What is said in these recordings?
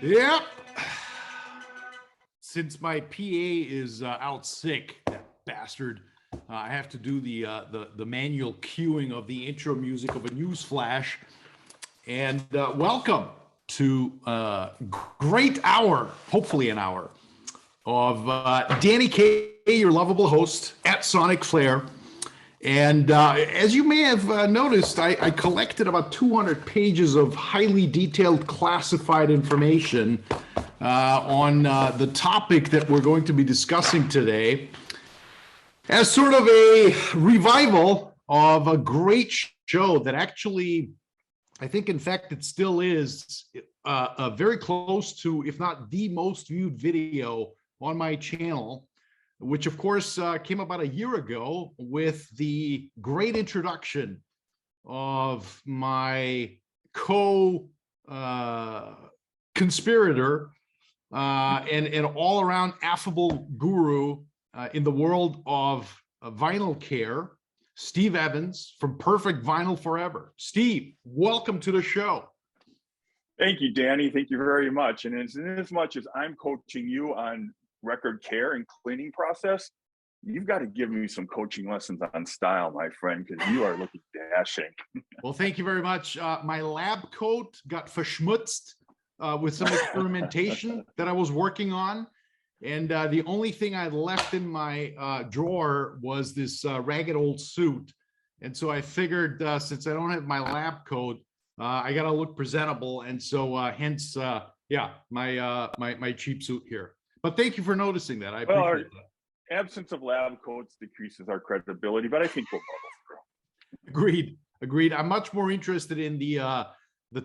Yep. Since my PA is out sick, that bastard, I have to do the manual cueing of the intro music of a news flash. And welcome to great hour, hopefully an hour, of Danny K, your lovable host at SonicFlare. And as you may have noticed, I collected about 200 pages of highly detailed classified information on the topic that we're going to be discussing today as sort of a revival of a great show that actually, I think, in fact, it still is very close to, if not the most viewed video on my channel, which of course came about a year ago with the great introduction of my co-conspirator and all-around affable guru in the world of vinyl care, Steve Evans from Perfect Vinyl Forever. Steve, welcome to the show. Thank you, Danny. Thank you very much. And as much as I'm coaching you on record care and cleaning process, you've got to give me some coaching lessons on style, my friend, because you are looking dashing. Well, thank you very much. My lab coat got verschmutzt with some experimentation that I was working on. And the only thing I left in my drawer was this ragged old suit. And so I figured since I don't have my lab coat, I got to look presentable. And so hence, yeah, my cheap suit here. But thank you for noticing that. I appreciate that. Absence of lab coats decreases our credibility, but I think we'll muddle through. Agreed. I'm much more interested in the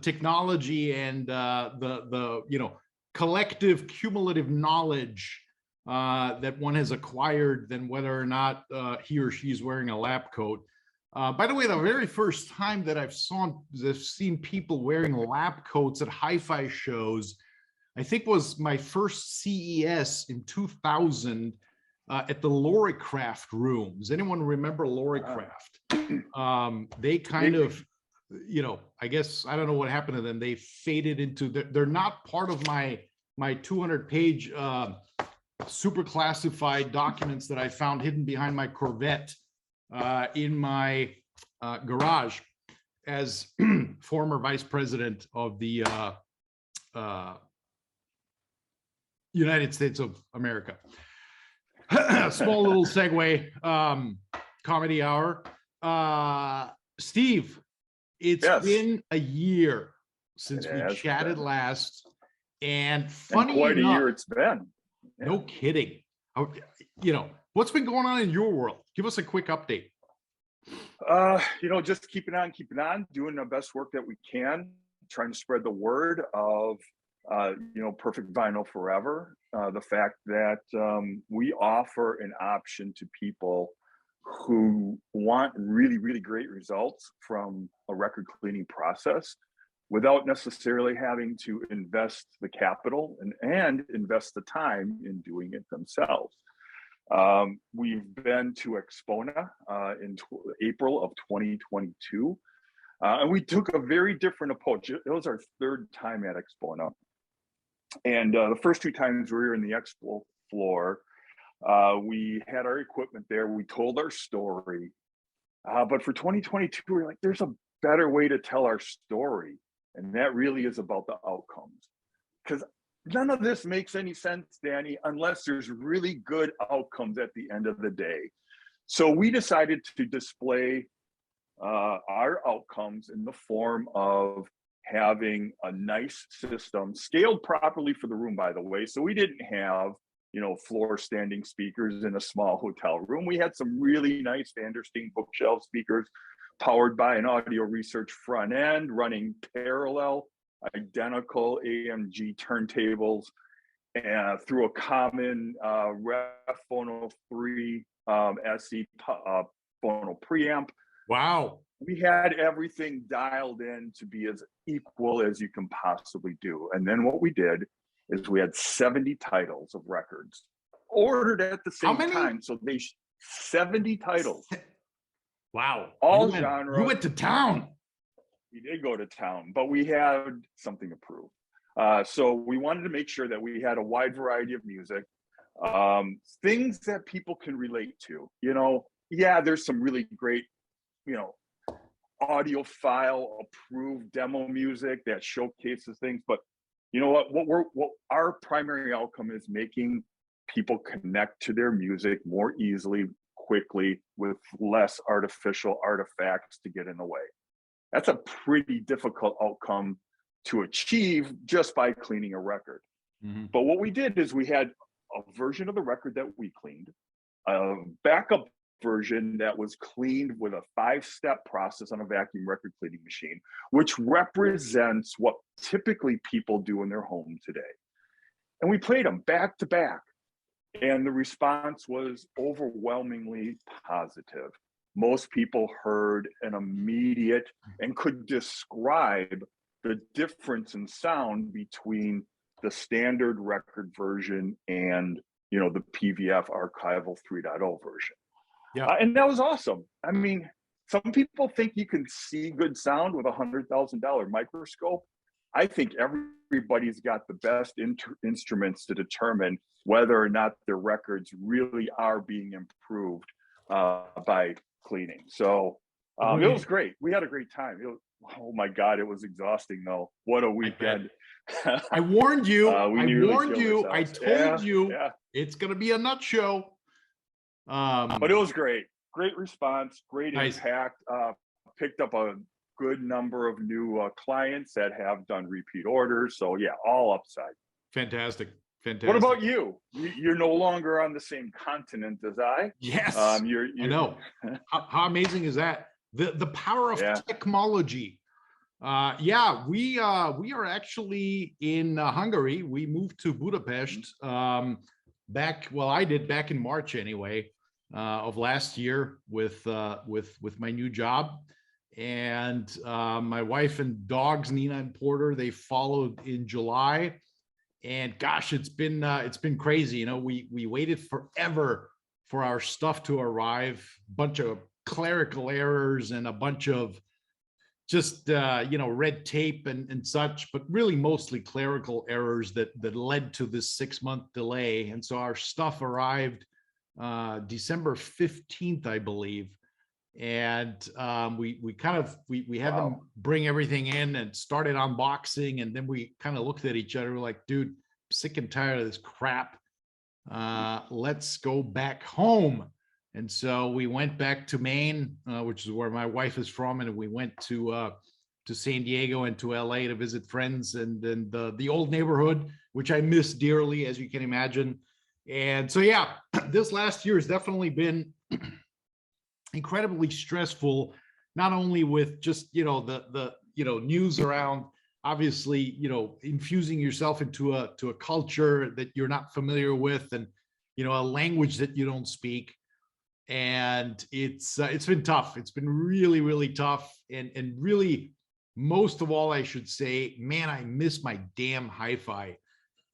technology and the collective cumulative knowledge that one has acquired than whether or not he or she is wearing a lab coat. By the way, the very first time that I've seen people wearing lab coats at HiFi shows, I think was my first CES in 2000 at the Loricraft room. Does anyone remember Loricraft? They kind of, I guess, I don't know what happened to them. They faded into, they're not part of my 200-page super classified documents that I found hidden behind my Corvette in my garage as former vice president of the United States of America. Small little segue, comedy hour. Steve, it's been a year since we chatted last, and funny quite enough, a year it's been. Yeah. No kidding. What's been going on in your world? Give us a quick update. Just keeping on, doing the best work that we can, trying to spread the word of Perfect Vinyl Forever. The fact that we offer an option to people who want really, really great results from a record cleaning process without necessarily having to invest the capital and invest the time in doing it themselves. We've been to Expona in April of 2022, and we took a very different approach. It was our third time at Expona. And the first two times we were in the expo floor, we had our equipment there, we told our story. But for 2022, we're like, there's a better way to tell our story. And that really is about the outcomes. Because none of this makes any sense, Danny, unless there's really good outcomes at the end of the day. So we decided to display our outcomes in the form of having a nice system scaled properly for the room, by the way. So we didn't have, floor standing speakers in a small hotel room. We had some really nice Vandersteen bookshelf speakers powered by an audio research front end, running parallel, identical AMG turntables through a common Ref Phono 3 SE Phono preamp. Wow. We had everything dialed in to be as equal as you can possibly do. And then what we did is we had 70 titles of records ordered at the same time. So 70 titles. Wow. All genres. You went to town. We did go to town, but we had something to prove. So we wanted to make sure that we had a wide variety of music, things that people can relate to. Yeah, there's some really great, you know, audiophile approved demo music that showcases things, but you know what our primary outcome is, making people connect to their music more easily, quickly, with less artificial artifacts to get in the way. That's a pretty difficult outcome to achieve just by cleaning a record. Mhm. But what we did is we had a version of the record that we cleaned, a backup version that was cleaned with a 5-step process on a vacuum record cleaning machine, which represents what typically people do in their home today. And we played them back to back, and the response was overwhelmingly positive. Most people heard an immediate and could describe the difference in sound between the standard record version and the PVF archival 3.0 version. Yeah. And that was awesome. I mean, some people think you can see good sound with a $100,000 microscope. I think everybody's got the best instruments to determine whether or not their records really are being improved by cleaning. So it was great. We had a great time. Oh my God, it was exhausting though. What a weekend. I warned you. I warned you. I told you it's going to be a nut show. But it was great. Great response, great impact. Picked up a good number of new clients that have done repeat orders. So yeah, all upside. Fantastic. Fantastic. What about you? You're no longer on the same continent as I. Yes. I know. How amazing is that? The power of technology. Yeah, we are actually in Hungary. We moved to Budapest I did back in March anyway of last year with my new job, and my wife and dogs Nina and Porter, they followed in July, and gosh, it's been crazy. We waited forever for our stuff to arrive. Bunch of clerical errors and a bunch of just red tape and such, but really mostly clerical errors that led to this 6-month delay. And so our stuff arrived December 15th, I believe. And we had them bring everything in and started unboxing, and then we kind of looked at each other, we're like, dude, sick and tired of this crap. Let's go back home. And so we went back to Maine, which is where my wife is from, and we went to San Diego and to LA to visit friends, and then the old neighborhood, which I miss dearly, as you can imagine. And so yeah, this last year has definitely been incredibly stressful, not only with just the news around, obviously infusing yourself into a culture that you're not familiar with, and a language that you don't speak. And it's been tough. It's been really, really tough. And really, most of all, I should say, man, I miss my damn HiFi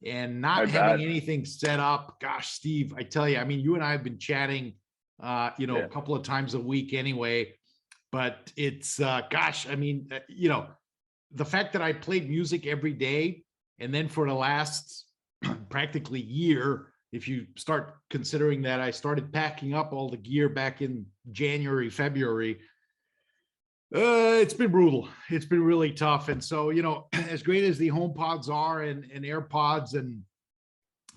and not having anything set up. Gosh, Steve, I tell you, I mean, you and I have been chatting, a couple of times a week anyway, but it's, gosh, I mean, the fact that I played music every day, and then for the last practically year, if you start considering that I started packing up all the gear back in January, February, it's been brutal. It's been really tough. And so, as great as the HomePods are and AirPods and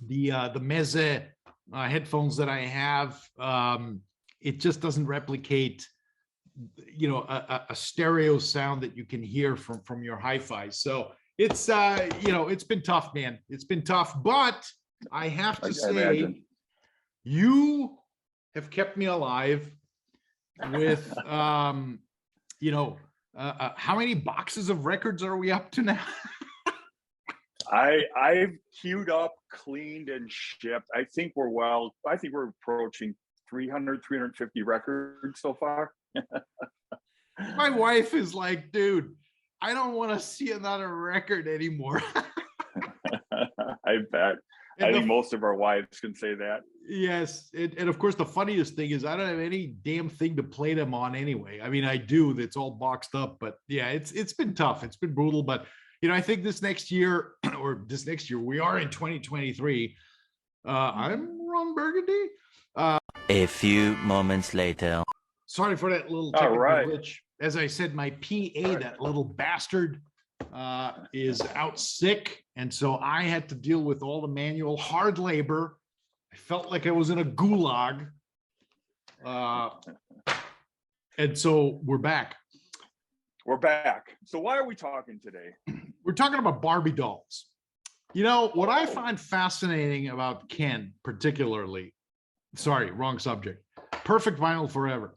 the Meze headphones that I have, it just doesn't replicate, a stereo sound that you can hear from your HiFi. So it's, it's been tough, man. It's been tough, but I have to say, you have kept me alive with, how many boxes of records are we up to now? I've queued up, cleaned, and shipped. I think we're approaching 300, 350 records so far. My wife is like, dude, I don't want to see another record anymore. I bet. I think most of our wives can say that. Yes. And of course, the funniest thing is I don't have any damn thing to play them on anyway. I mean, I do. It's all boxed up. But yeah, it's been tough. It's been brutal. But, I think this next year, we are in 2023. I'm Ron Burgundy. A few moments later. Sorry for that little All technical right. glitch. As I said, my PA, that little bastard, is out sick. And so I had to deal with all the manual hard labor. I felt like I was in a gulag. And so we're back. We're back. So why are we talking today? We're talking about Barbie dolls. What I find fascinating about Ken, particularly, sorry, wrong subject, Perfect Vinyl Forever.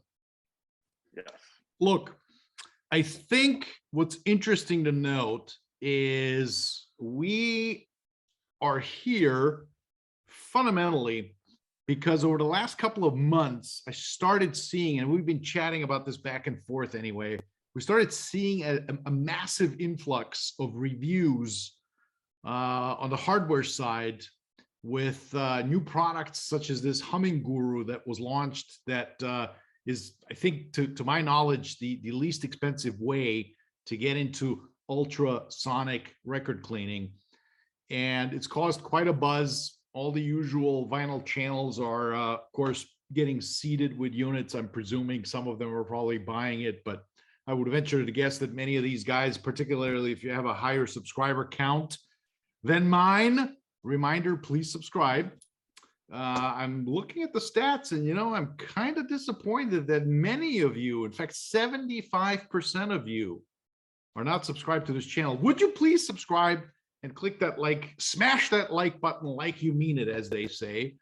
Yes. Look, I think what's interesting to note is we are here fundamentally because over the last couple of months, I started seeing, and we've been chatting about this back and forth anyway, we started seeing a massive influx of reviews on the hardware side with new products such as this Humming Guru that was launched that is, I think, to my knowledge, the least expensive way to get into ultrasonic record cleaning. And it's caused quite a buzz. All the usual vinyl channels are, of course, getting seeded with units. I'm presuming some of them are probably buying it, but I would venture to guess that many of these guys, particularly if you have a higher subscriber count than mine, reminder, please subscribe. I'm looking at the stats and, I'm kind of disappointed that many of you, in fact, 75% of you are not subscribed to this channel. Would you please subscribe and click that like, smash that like button like you mean it, as they say,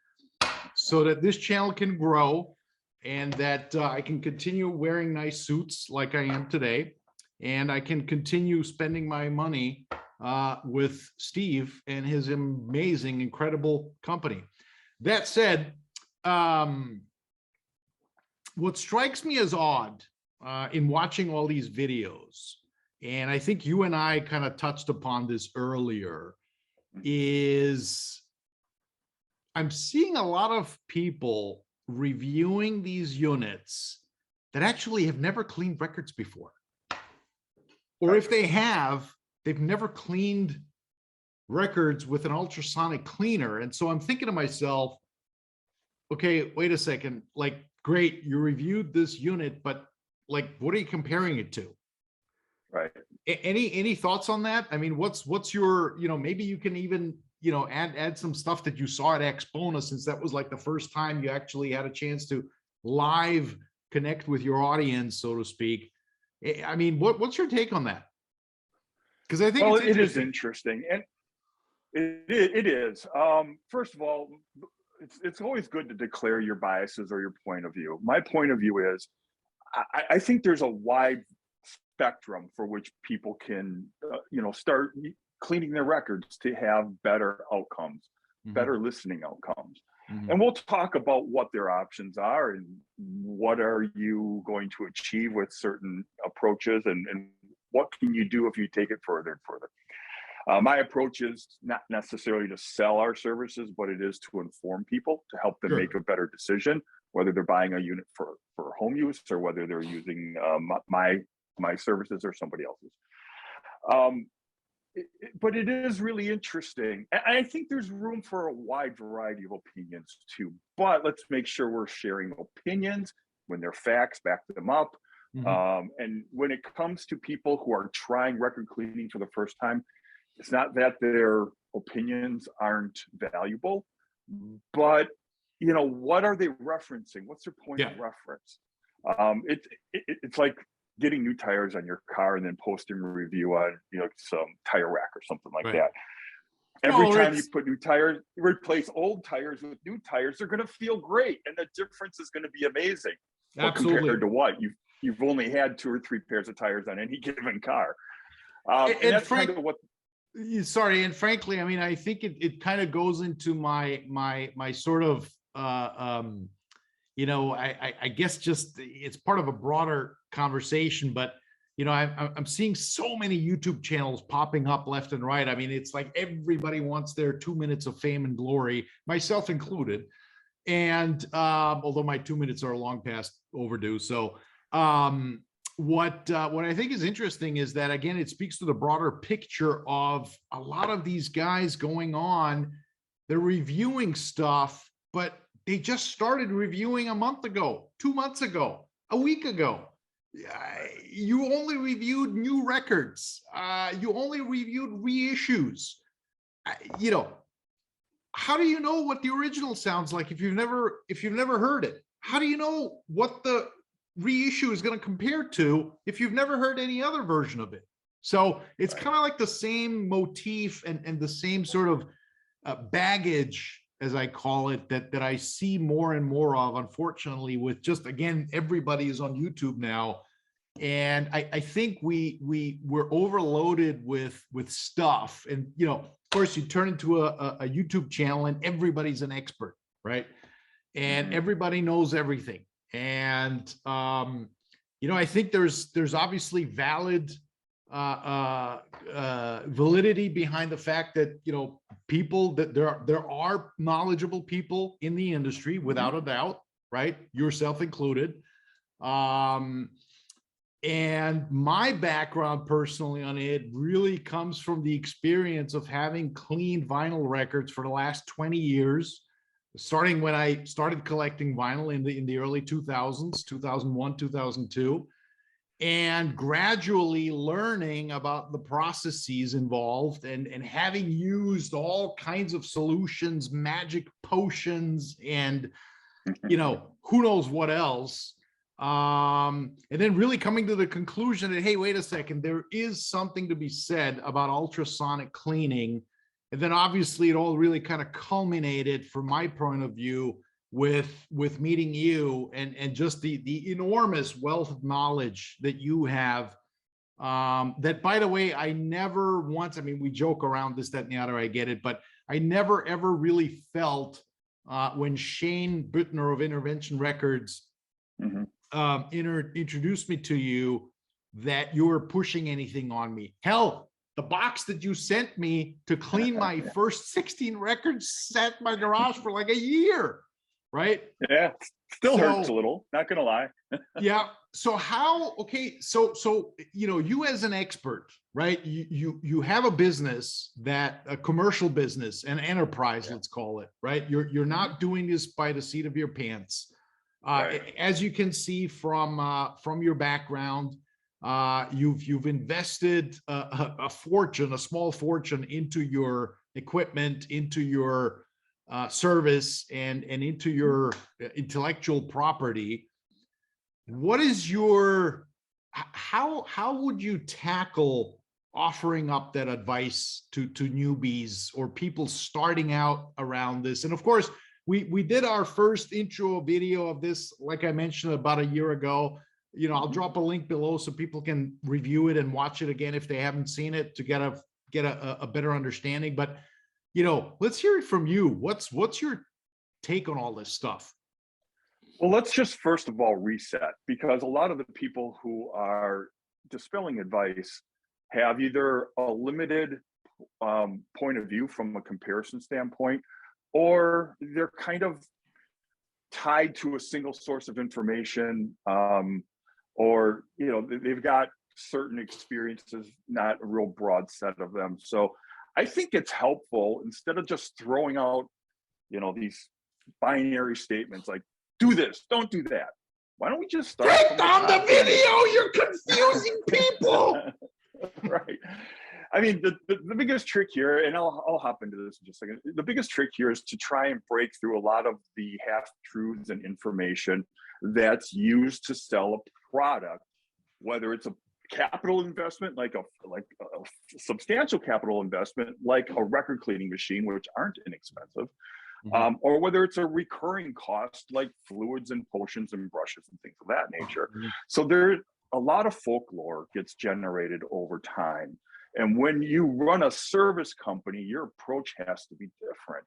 so that this channel can grow and that I can continue wearing nice suits like I am today. And I can continue spending my money with Steve and his amazing, incredible company. That said, what strikes me as odd in watching all these videos, and I think you and I kind of touched upon this earlier, is I'm seeing a lot of people reviewing these units that actually have never cleaned records before. Or if they have, they've never cleaned records with an ultrasonic cleaner. And so I'm thinking to myself, okay, wait a second, like, great, you reviewed this unit, but like, what are you comparing it to? Right. Any thoughts on that? I mean, what's your, maybe you can even, add some stuff that you saw at Expona, since that was like the first time you actually had a chance to live connect with your audience, so to speak. I mean, what's your take on that? Because I think it is interesting, and it is. First of all, it's always good to declare your biases or your point of view. My point of view is, I think there's a wide spectrum for which people can, start cleaning their records to have better outcomes, better listening outcomes. And we'll talk about what their options are and what are you going to achieve with certain approaches, and what can you do if you take it further and further. My approach is not necessarily to sell our services, but it is to inform people, to help them make a better decision, whether they're buying a unit for home use or whether they're using my services or somebody else's. But it is really interesting. And I think there's room for a wide variety of opinions too. But let's make sure we're sharing opinions when they're facts, back them up. And when it comes to people who are trying record cleaning for the first time, it's not that their opinions aren't valuable, but what are they referencing? What's their point of reference? It's like getting new tires on your car and then posting a review on some tire rack or something like that. Every time you put new tires, replace old tires with new tires, they're going to feel great, and the difference is going to be amazing. Absolutely. Compared to what you've only had 2 or 3 pairs of tires on any given car. And that's kind of what. Sorry, and frankly, I mean, I think it kind of goes into my sort of I guess just it's part of a broader conversation, but I'm seeing so many YouTube channels popping up left and right. I mean, it's like everybody wants their 2 minutes of fame and glory, myself included. And although my 2 minutes are long past overdue, so what I think is interesting is that, again, it speaks to the broader picture of a lot of these guys going on. They're reviewing stuff, but they just started reviewing a month ago, 2 months ago, a week ago. You only reviewed new records. You only reviewed reissues. You know, how do you know what the original sounds like if you've never heard it? How do you know what the reissue is going to compare to if you've never heard any other version of it? So it's kind of like the same motif and the same sort of baggage, as I call it, that I see more and more of, unfortunately, with just, again, everybody is on YouTube now. And I think we're overloaded with stuff. And, you know, of course, you turn into a YouTube channel and everybody's an expert, right? And everybody knows everything. And, you know, I think there's obviously valid validity behind the fact that, you know, people, that there are knowledgeable people in the industry, without a doubt, right? Yourself included. And my background personally on it really comes from the experience of having cleaned vinyl records for the last 20 years, starting when I started collecting vinyl in the early 2000s, 2001, 2002, and gradually learning about the processes involved and having used all kinds of solutions, magic potions, and, you know, who knows what else. And then really coming to the conclusion that, hey, wait a second, there is something to be said about ultrasonic cleaning. And then obviously it all really kind of culminated, from my point of view, with meeting you and just the enormous wealth of knowledge that you have. That, by the way, I never once, I mean, we joke around this, that, and the other, I get it, but I never ever really felt when Shane Bittner of Intervention Records introduced me to you, that you were pushing anything on me. Hell, the box that you sent me to clean my first 16 records sat in my garage for like a year, right? Yeah, still hurts a little, not gonna lie. Yeah. So how, okay, so you know, you as an expert, right? You have a business, that a commercial business, an enterprise, let's call it, right? You're not doing this by the seat of your pants. As you can see from your background, you've invested a fortune, a small fortune, into your equipment, into your service, and into your intellectual property. What is your, how would you tackle offering up that advice to newbies or people starting out around this? And of course, we did our first intro video of this, like I mentioned, about a year ago. You know, I'll drop a link below so people can review it and watch it again if they haven't seen it, to get a better understanding. But, you know, let's hear it from you. What's your take on all this stuff? Well, let's just first of all reset, because a lot of the people who are dispelling advice have either a limited point of view from a comparison standpoint, or they're kind of tied to a single source of information, or, you know, they've got certain experiences, not a real broad set of them. So I think it's helpful, instead of just throwing out, you know, these binary statements like, do this, don't do that. Why don't we just start? Take down the video, you're confusing people. Right. I mean, the biggest trick here, and I'll hop into this in just a second. The biggest trick here is to try and break through a lot of the half-truths and information that's used to sell a product, whether it's a capital investment, like a substantial capital investment, like a record cleaning machine, which aren't inexpensive, or whether it's a recurring cost, like fluids and potions and brushes and things of that nature. So there, a lot of folklore gets generated over time. And when you run a service company, your approach has to be different.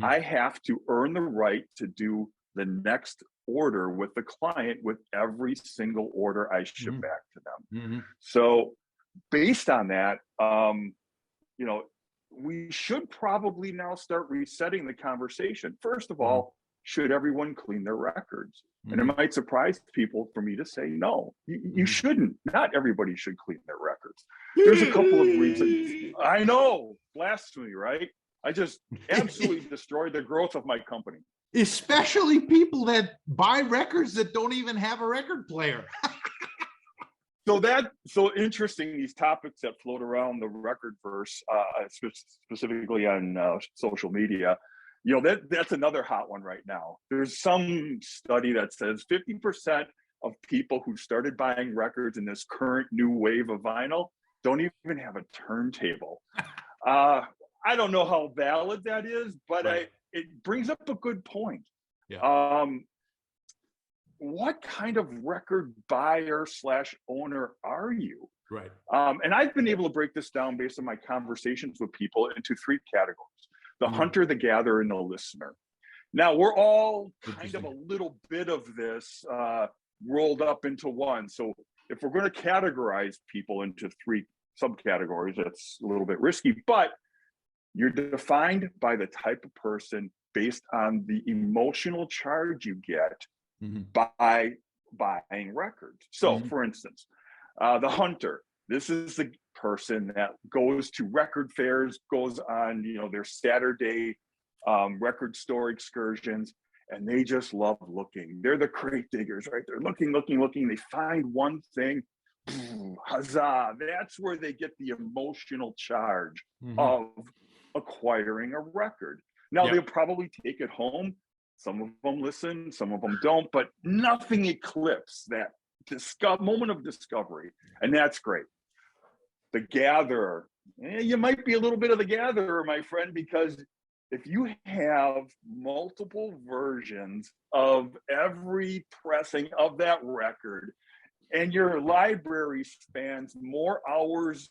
I have to earn the right to do the next order with the client with every single order I ship back to them. So based on that, you know, we should probably now start resetting the conversation. First of all, should everyone clean their records? And it Mhm. might surprise people for me to say, no, you shouldn't. Not everybody should clean their records. There's a couple of reasons. I know, blasphemy, right? I just absolutely destroyed the growth of my company. Especially people that buy records that don't even have a record player. So interesting, these topics that float around the record verse, specifically on social media. You know, that's another hot one right now. There's some study that says 50% of people who started buying records in this current new wave of vinyl don't even have a turntable. I don't know how valid that is, but Right. it brings up a good point. Yeah. What kind of record buyer / owner are you? Right. And I've been able to break this down based on my conversations with people into 3 categories: the hunter, the gatherer, and the listener. Now, we're all kind of a little bit of this rolled up into one. So if we're going to categorize people into 3 subcategories, that's a little bit risky, but you're defined by the type of person based on the emotional charge you get by buying records. So for instance, the hunter, this is the person that goes to record fairs, goes on, you know, their Saturday record store excursions, and they just love looking. They're the crate diggers, right? They're looking. They find one thing, huzzah. That's where they get the emotional charge of acquiring a record. Now, they'll probably take it home. Some of them listen, some of them don't, but nothing eclipses that moment of discovery. And that's great. The gatherer, you might be a little bit of the gatherer, my friend, because if you have multiple versions of every pressing of that record and your library spans more hours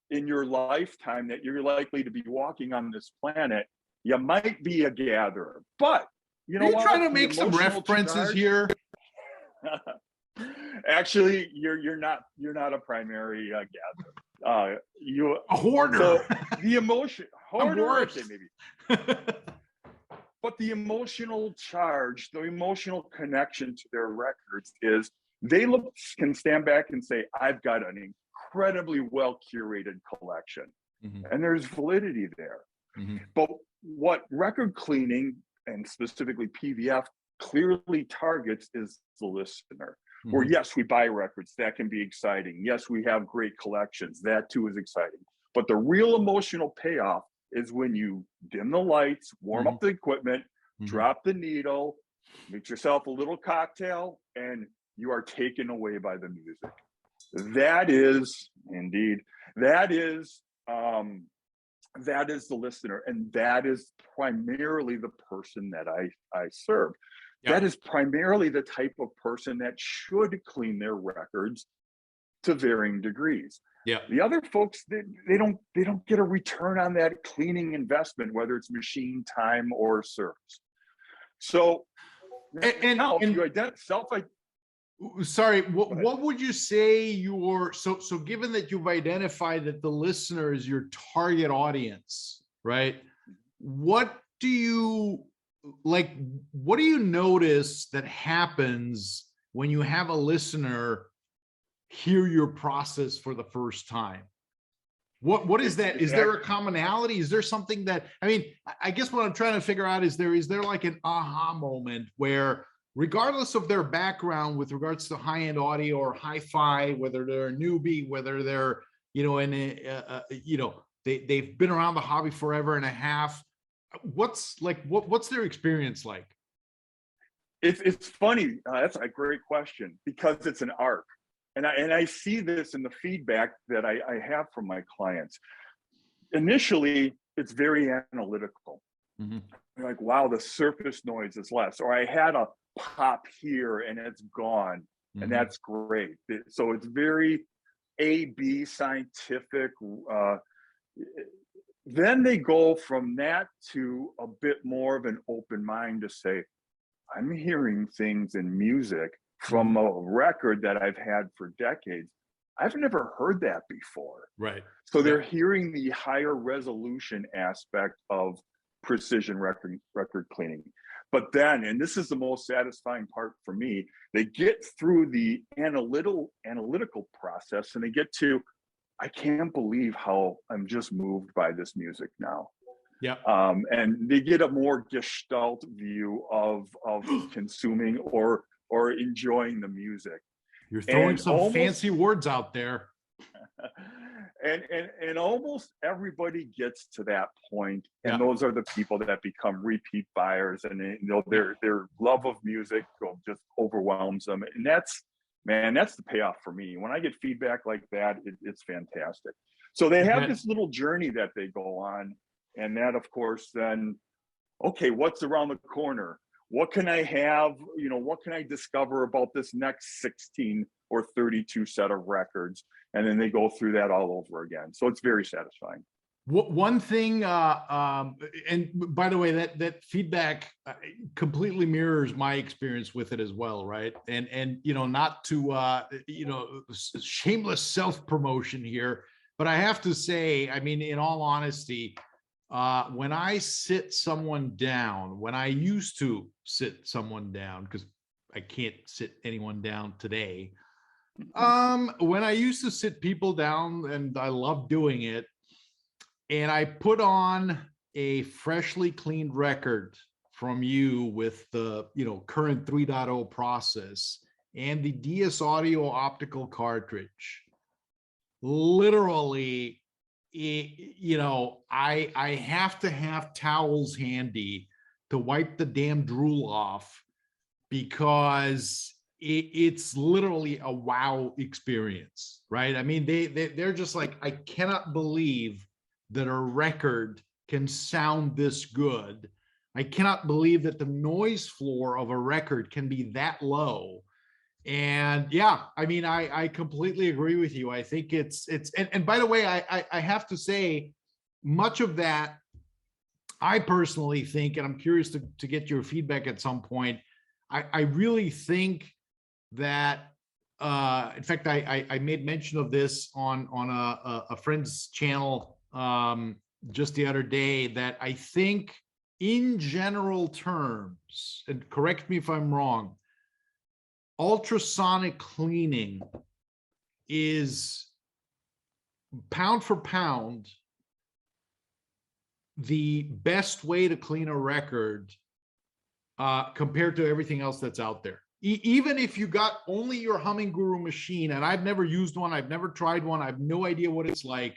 in your lifetime that you're likely to be walking on this planet, you might be a gatherer. But you know, are you trying to make some references here? Actually, you're not a primary gatherer. You a hoarder. So the emotion hoarder, worse. okay, maybe. But the emotional charge, the emotional connection to their records is they can stand back and say, I've got an incredibly well curated collection, and there's validity there. But what record cleaning and specifically PVF clearly targets is the listener. Where yes, we buy records, that can be exciting. Yes, we have great collections, that too is exciting. But the real emotional payoff is when you dim the lights, warm up the equipment, drop the needle, make yourself a little cocktail, and you are taken away by the music. That is indeed, that is the listener, and that is primarily the person that I serve. That is primarily the type of person that should clean their records to varying degrees. The other folks, they don't get a return on that cleaning investment, whether it's machine time or service. So now if you identify sorry, what would you say so given that you've identified that the listener is your target audience, right? What do you notice that happens when you have a listener hear your process for the first time? What is that? Is there a commonality? Is there something that, I mean, I guess what I'm trying to figure out is there like an aha moment where, regardless of their background with regards to high-end audio or hi-fi, whether they're a newbie, whether they're, you know, they've been around the hobby forever and a half, what's their experience like? It's funny. That's a great question, because it's an arc. And I see this in the feedback that I have from my clients. Initially, it's very analytical. You're like, wow, the surface noise is less, or I had a pop here and it's gone, and that's great. So it's very A-B scientific. Then they go from that to a bit more of an open mind to say, I'm hearing things in music from a record that I've had for decades. I've never heard that before. Right. So they're hearing the higher resolution aspect of precision record cleaning. But then, and this is the most satisfying part for me, they get through the analytical process and they get to, I can't believe how I'm just moved by this music now. Yeah. And they get a more gestalt view of consuming or enjoying the music. You're throwing And some fancy words out there. and almost everybody gets to that point, and Yeah. those are the people that become repeat buyers, and their love of music just overwhelms them, and that's the payoff for me. When I get feedback like that, it's fantastic. So they have this little journey that they go on, and that, of course, then, okay, what's around the corner? What can I have? What can I discover about this next 16 or 32 set of records? And then they go through that all over again. So it's very satisfying. One thing, and by the way, that feedback completely mirrors my experience with it as well, right? And not to shameless self-promotion here, but I have to say, I mean, in all honesty, when I sit someone down, when I used to sit someone down, because I can't sit anyone down today. When I used to sit people down, and I love doing it, and I put on a freshly cleaned record from you with the current 3.0 process and the DS Audio optical cartridge, literally, I have to have towels handy to wipe the damn drool off, because it's literally a wow experience, right? I mean, they're just like, I cannot believe that a record can sound this good. I cannot believe that the noise floor of a record can be that low. And yeah, I mean, I completely agree with you. I think it's and by the way, I have to say, much of that, I personally think, and I'm curious to get your feedback at some point, I really think that, in fact, I made mention of this on a friend's channel just the other day, that I think in general terms, and correct me if I'm wrong, ultrasonic cleaning is, pound for pound, the best way to clean a record compared to everything else that's out there. Even if you got only your Humming Guru machine, and I've never used one, I've never tried one, I have no idea what it's like,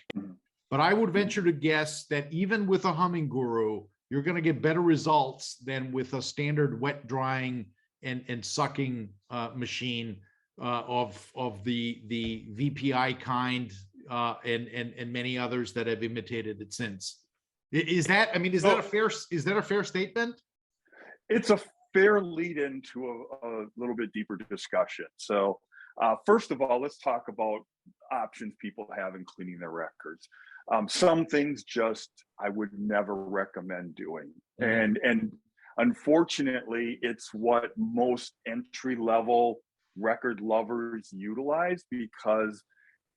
but I would venture to guess that even with a Humming Guru, you're going to get better results than with a standard wet drying and sucking machine of the VPI kind, and many others that have imitated it since. Is that a fair statement? It's a fair lead into a little bit deeper discussion. So first of all, let's talk about options people have in cleaning their records. Some things just I would never recommend doing. And unfortunately, it's what most entry-level record lovers utilize, because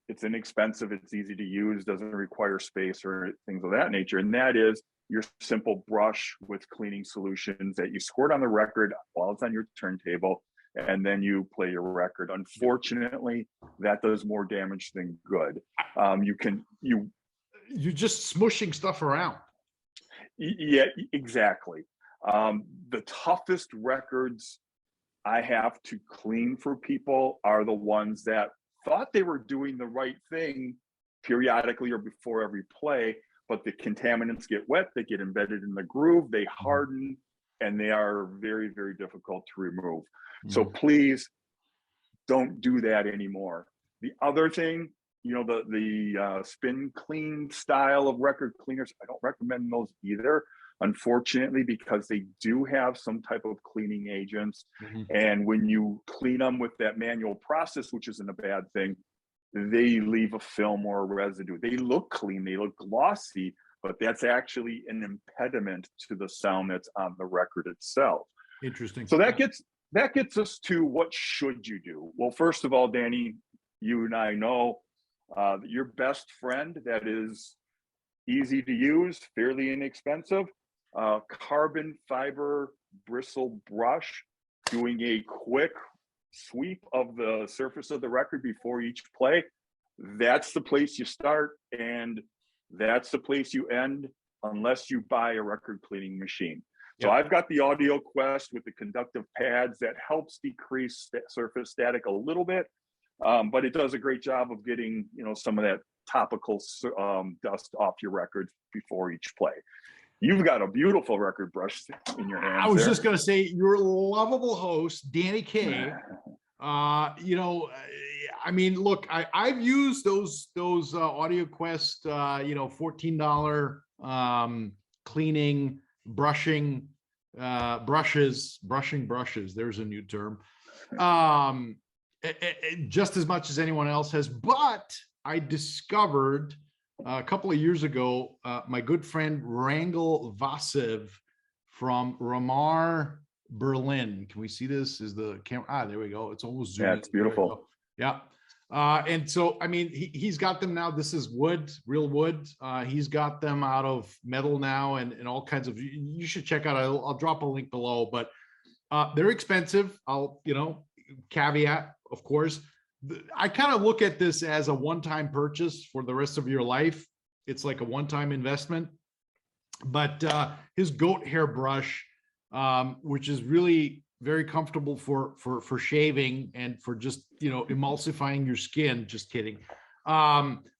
it's inexpensive, it's easy to use, doesn't require space or things of that nature. And that is your simple brush with cleaning solutions that you squirt on the record while it's on your turntable, and then you play your record. Unfortunately, that does more damage than good. You're just smushing stuff around. Yeah, exactly. The toughest records I have to clean for people are the ones that thought they were doing the right thing periodically or before every play, but the contaminants get wet, they get embedded in the groove, they harden, and they are very, very difficult to remove. So please don't do that anymore. The other thing, the spin clean style of record cleaners, I don't recommend those either, unfortunately, because they do have some type of cleaning agents. And when you clean them with that manual process, which isn't a bad thing, they leave a film or a residue. They look clean, they look glossy, but that's actually an impediment to the sound that's on the record itself. Interesting. So that gets us to what should you do? Well, first of all, Danny, you and I know your best friend that is easy to use, fairly inexpensive, carbon fiber bristle brush, doing a quick sweep of the surface of the record before each play, that's the place you start, and that's the place you end, unless you buy a record cleaning machine. So Yep. I've got the Audio Quest with the conductive pads that helps decrease surface static a little bit, but it does a great job of getting, you know, some of that topical dust off your records before each play. You've got a beautiful record brush in your hands. I was there. just going to say, your lovable host, Danny K. You know, I mean, look, I've used those Audio Quest, you know, $14 cleaning, brushing brushes. There's a new term. Just as much as anyone else has, but I discovered a couple of years ago, my good friend Rangel Vasev from Ramar, Berlin. Can we see this? Is the camera? Ah, there we go. It's almost zoomed. Yeah, it's beautiful. Yeah. And so, I mean, he's got them now. This is wood, real wood. He's got them out of metal now, and all kinds of, you should check out. I'll drop a link below, but they're expensive. I'll, you know, caveat, of course. I kind of look at this as a one-time purchase for the rest of your life. It's like a one-time investment. But his goat hair brush, which is really very comfortable for shaving and for just, you know, emulsifying your skin. Just kidding.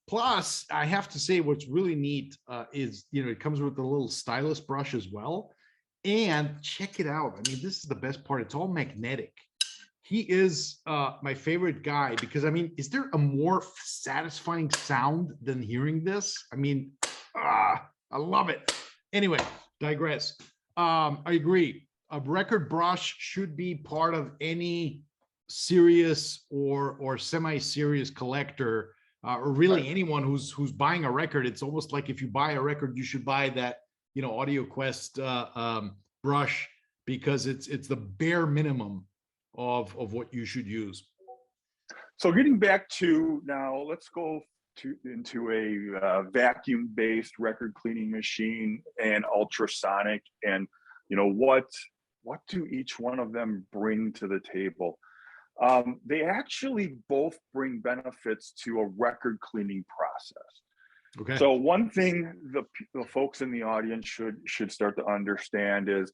Plus, I have to say, what's really neat is, you know, it comes with a little stylus brush as well. And check it out. I mean, this is the best part. It's all magnetic. He is my favorite guy because, I mean, is there a more satisfying sound than hearing this? I mean, I love it. Anyway, digress. I agree. A record brush should be part of any serious or semi-serious collector, or really anyone who's buying a record. It's almost like if you buy a record, you should buy that, you know, Audio Quest brush, because it's the bare minimum of what you should use. So getting back to now, let's go into a vacuum-based record cleaning machine and ultrasonic, and you know, what do each one of them bring to the table? They actually both bring benefits to a record cleaning process. Okay. So one thing the folks in the audience should start to understand is,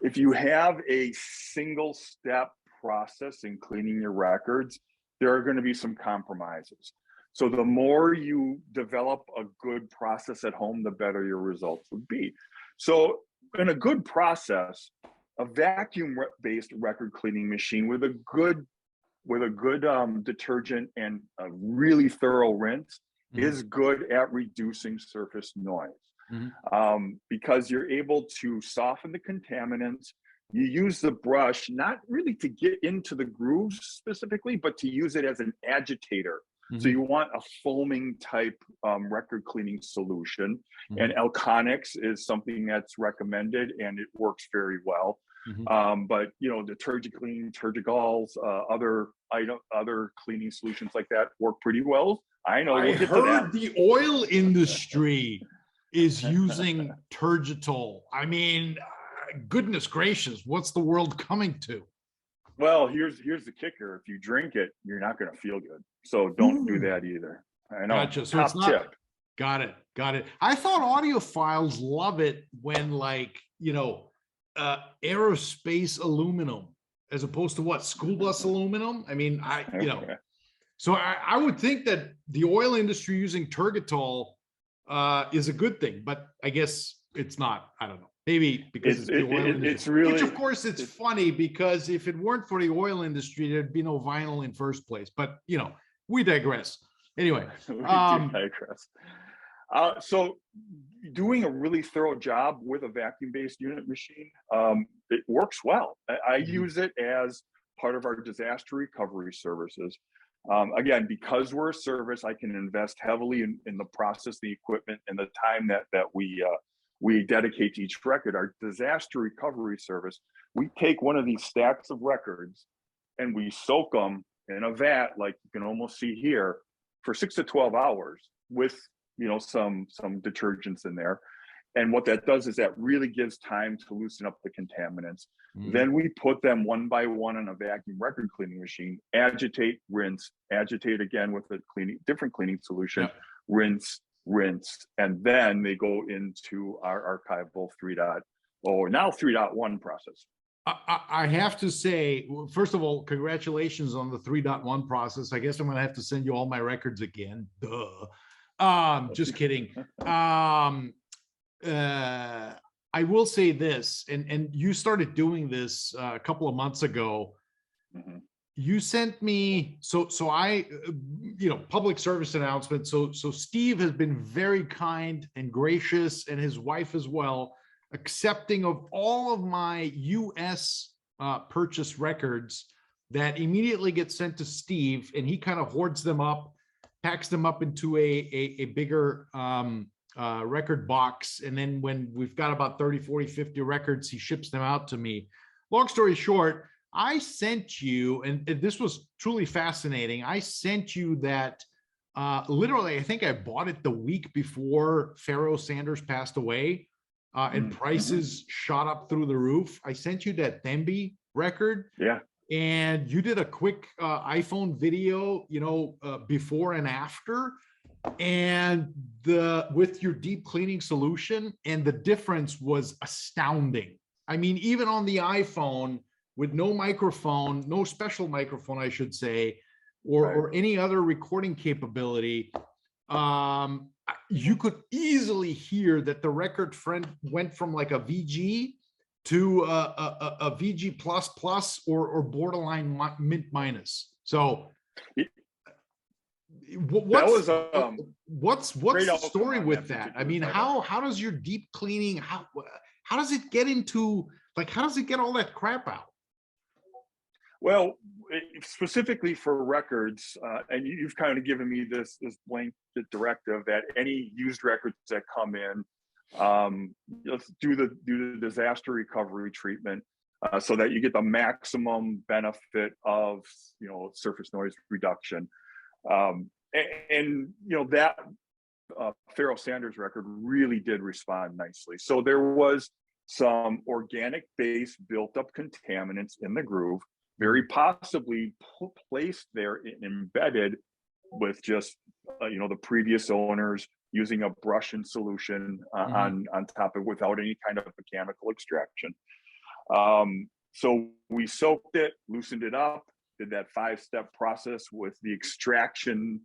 if you have a single step process in cleaning your records, there are going to be some compromises. So the more you develop a good process at home, the better your results would be. So in a good process, a vacuum-based record cleaning machine with a good detergent and a really thorough rinse is good at reducing surface noise. Because you're able to soften the contaminants. You use the brush not really to get into the grooves specifically, but to use it as an agitator. So you want a foaming type record cleaning solution, and Alconix is something that's recommended, and it works very well. But you know, detergent cleaning, Tergigalls, other cleaning solutions like that work pretty well. I know. I heard the oil industry is using Tergitol. I mean, goodness gracious, what's the world coming to? Well, here's the kicker. If you drink it, you're not going to feel good. So don't do that either. I know. Gotcha. So Top it's not, tip. Got it. I thought audiophiles love it when, like, you know, aerospace aluminum as opposed to what, school bus aluminum. I mean, you know, so I would think that the oil industry using Tergitol is a good thing, but I guess it's not. I don't know. Maybe because it's the oil industry. It's really, which of course it's funny, because if it weren't for the oil industry, there'd be no vinyl in first place. But you know, we digress. Anyway, we do digress. So doing a really thorough job with a vacuum-based unit machine, it works well. I use it as part of our disaster recovery services. Again, because we're a service, I can invest heavily in the process, the equipment, and the time that we dedicate to each record. Our disaster recovery service, we take one of these stacks of records and we soak them in a vat, like you can almost see here, for 6 to 12 hours with, you know, some detergents in there. And what that does is that really gives time to loosen up the contaminants. Mm. Then we put them one by one on a vacuum record cleaning machine, agitate, rinse, agitate again with a different cleaning solution, Yep. rinse, rinse, and then they go into our archival 3.0 or now 3.1 process. I have to say, first of all, congratulations on the 3.1 process. I guess I'm going to have to send you all my records again. Duh. Just kidding. I will say this, and you started doing this a couple of months ago. Mm-hmm. You sent me, so I, public service announcement. So Steve has been very kind and gracious, and his wife as well, accepting of all of my US purchase records that immediately get sent to Steve, and he kind of hoards them up, packs them up into a bigger record box. And then when we've got about 30, 40, 50 records, he ships them out to me. Long story short, I sent you, and this was truly fascinating. I sent you that literally, I think I bought it the week before Pharaoh Sanders passed away, and prices shot up through the roof. I sent you that Thembi record. Yeah. And you did a quick iPhone video, before and after, and with your deep cleaning solution, and the difference was astounding. I mean, even on the iPhone with no microphone, no special microphone, I should say, or any other recording capability, you could easily hear that the record went from like a VG to a VG plus plus or borderline mint minus. So what's the story with that? I mean, how does your deep cleaning, how does it get into, like, how does it get all that crap out? Well, specifically for records, and you've kind of given me this blanket directive that any used records that come in, let's do the disaster recovery treatment so that you get the maximum benefit of surface noise reduction. And that Pharaoh Sanders record really did respond nicely. So there was some organic base built up contaminants in the groove, very possibly placed there and embedded with just the previous owners using a brush and solution on top of it without any kind of mechanical extraction. So we soaked it, loosened it up, did that 5-step process with the extraction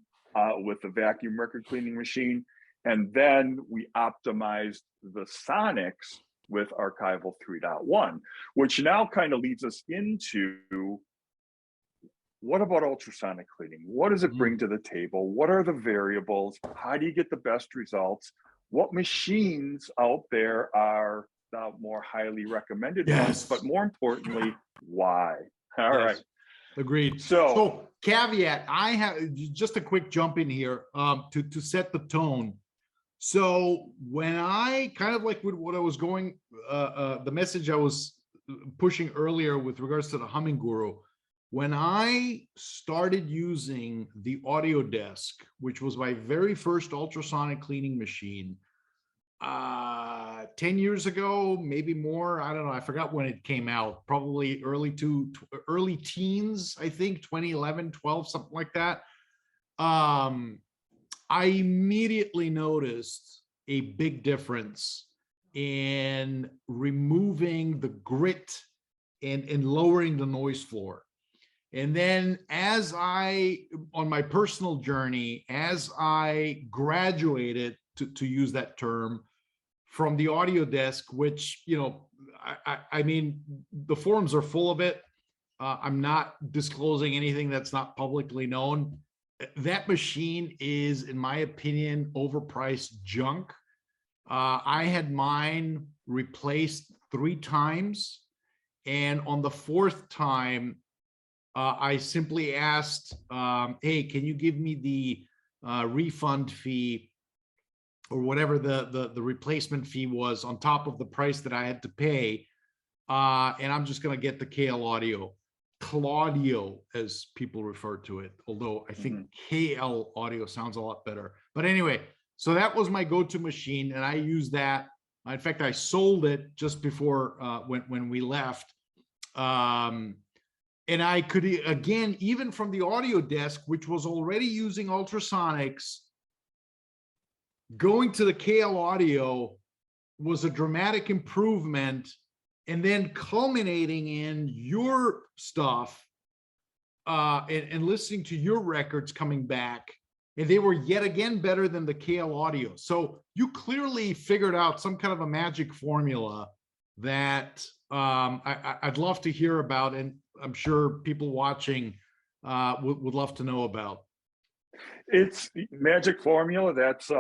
with the vacuum record cleaning machine, and then we optimized the sonics with archival 3.1, which now kind of leads us into, what about ultrasonic cleaning? What does it bring to the table? What are the variables? How do you get the best results? What machines out there are the more highly recommended ones? But more importantly, why? All right. Agreed. So caveat, I have just a quick jump in here to set the tone. So when I kind of like with what I was going, the message I was pushing earlier with regards to the Humming Guru, when I started using the Audio Desk, which was my very first ultrasonic cleaning machine, 10 years ago, maybe more, I don't know, I forgot when it came out, probably early teens, I think 2011, 12, something like that. I immediately noticed a big difference in removing the grit and lowering the noise floor. And then as on my personal journey, as I graduated, to use that term, from the Audio Desk, which, I mean, the forums are full of it. I'm not disclosing anything that's not publicly known. That machine is, in my opinion, overpriced junk. I had mine replaced 3 times. And on the 4th time, I simply asked, hey, can you give me the refund fee or whatever the replacement fee was on top of the price that I had to pay? And I'm just going to get the KL Audio. Claudio, as people refer to it, although I think KL Audio sounds a lot better. But anyway, so that was my go-to machine, and I use that In fact, I sold it just before when we left. And I could, again, even from the audio desk, which was already using ultrasonics, going to the KL audio was a dramatic improvement, and then culminating in your stuff and listening to your records coming back, and they were yet again better than the KL audio. So you clearly figured out some kind of a magic formula that I'd love to hear about, and I'm sure people watching would love to know about. It's magic formula. That's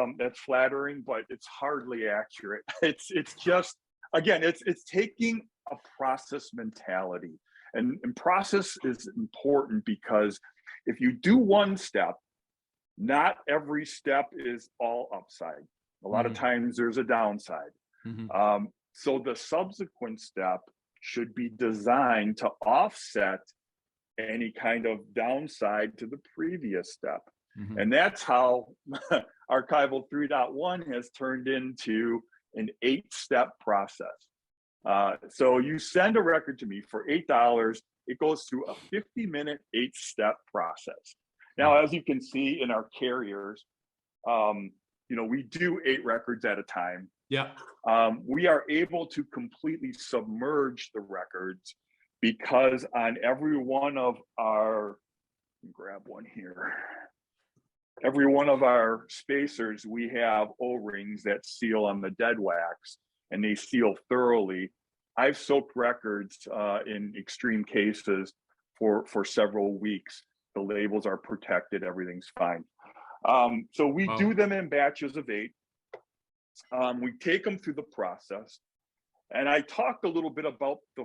flattering, but it's hardly accurate. It's just, again, it's taking a process mentality, and process is important because if you do one step, not every step is all upside. A lot of times there's a downside. So the subsequent step should be designed to offset any kind of downside to the previous step. And that's how Archival 3.1 has turned into an 8-step process. So you send a record to me for $8. It goes through a 50-minute 8-step process. Now, as you can see in our carriers, we do 8 records at a time. Yeah. We are able to completely submerge the records because on every one of our, grab one here, every one of our spacers, we have O-rings that seal on the dead wax, and they seal thoroughly. I've soaked records in extreme cases for several weeks. The labels are protected, everything's fine. So we do them in batches of 8. We take them through the process. And I talked a little bit about the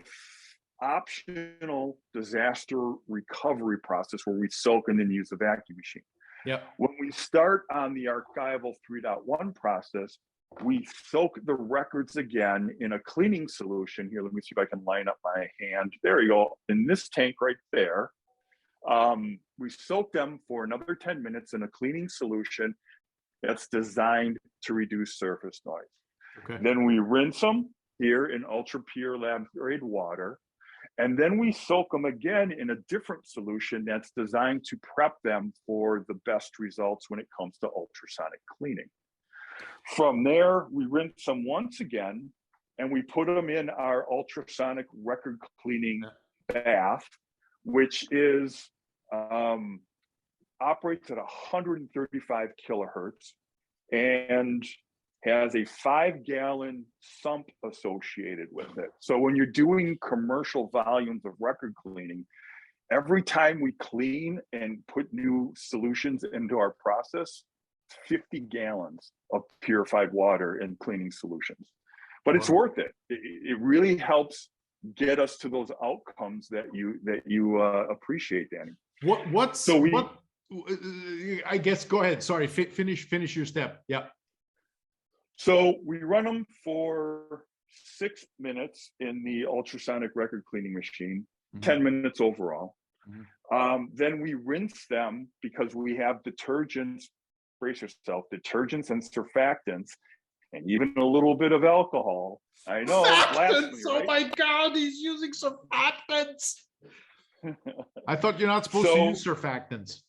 optional disaster recovery process where we soak and then use the vacuum machine. Yeah. When we start on the Archival 3.1 process, we soak the records again in a cleaning solution. Here, let me see if I can line up my hand. There you go, in this tank right there. We soak them for another 10 minutes in a cleaning solution that's designed to reduce surface noise. Okay. Then we rinse them here in ultra pure lab grade water. And then we soak them again in a different solution that's designed to prep them for the best results when it comes to ultrasonic cleaning. From there, we rinse them once again, and we put them in our ultrasonic record cleaning bath, which is operates at 135 kilohertz and has a 5-gallon sump associated with it. So when you're doing commercial volumes of record cleaning, every time we clean and put new solutions into our process, 50 gallons of purified water in cleaning solutions. But it's worth it. It really helps get us to those outcomes that you appreciate, Danny. I guess, go ahead. Sorry, finish your step. Yeah. So we run them for 6 minutes in the ultrasonic record cleaning machine, 10 minutes overall. Then we rinse them because we have detergents, brace yourself, detergents and surfactants, and even a little bit of alcohol. I know. Surfactants, right? Oh my God, he's using surfactants. I thought you're not supposed to use surfactants.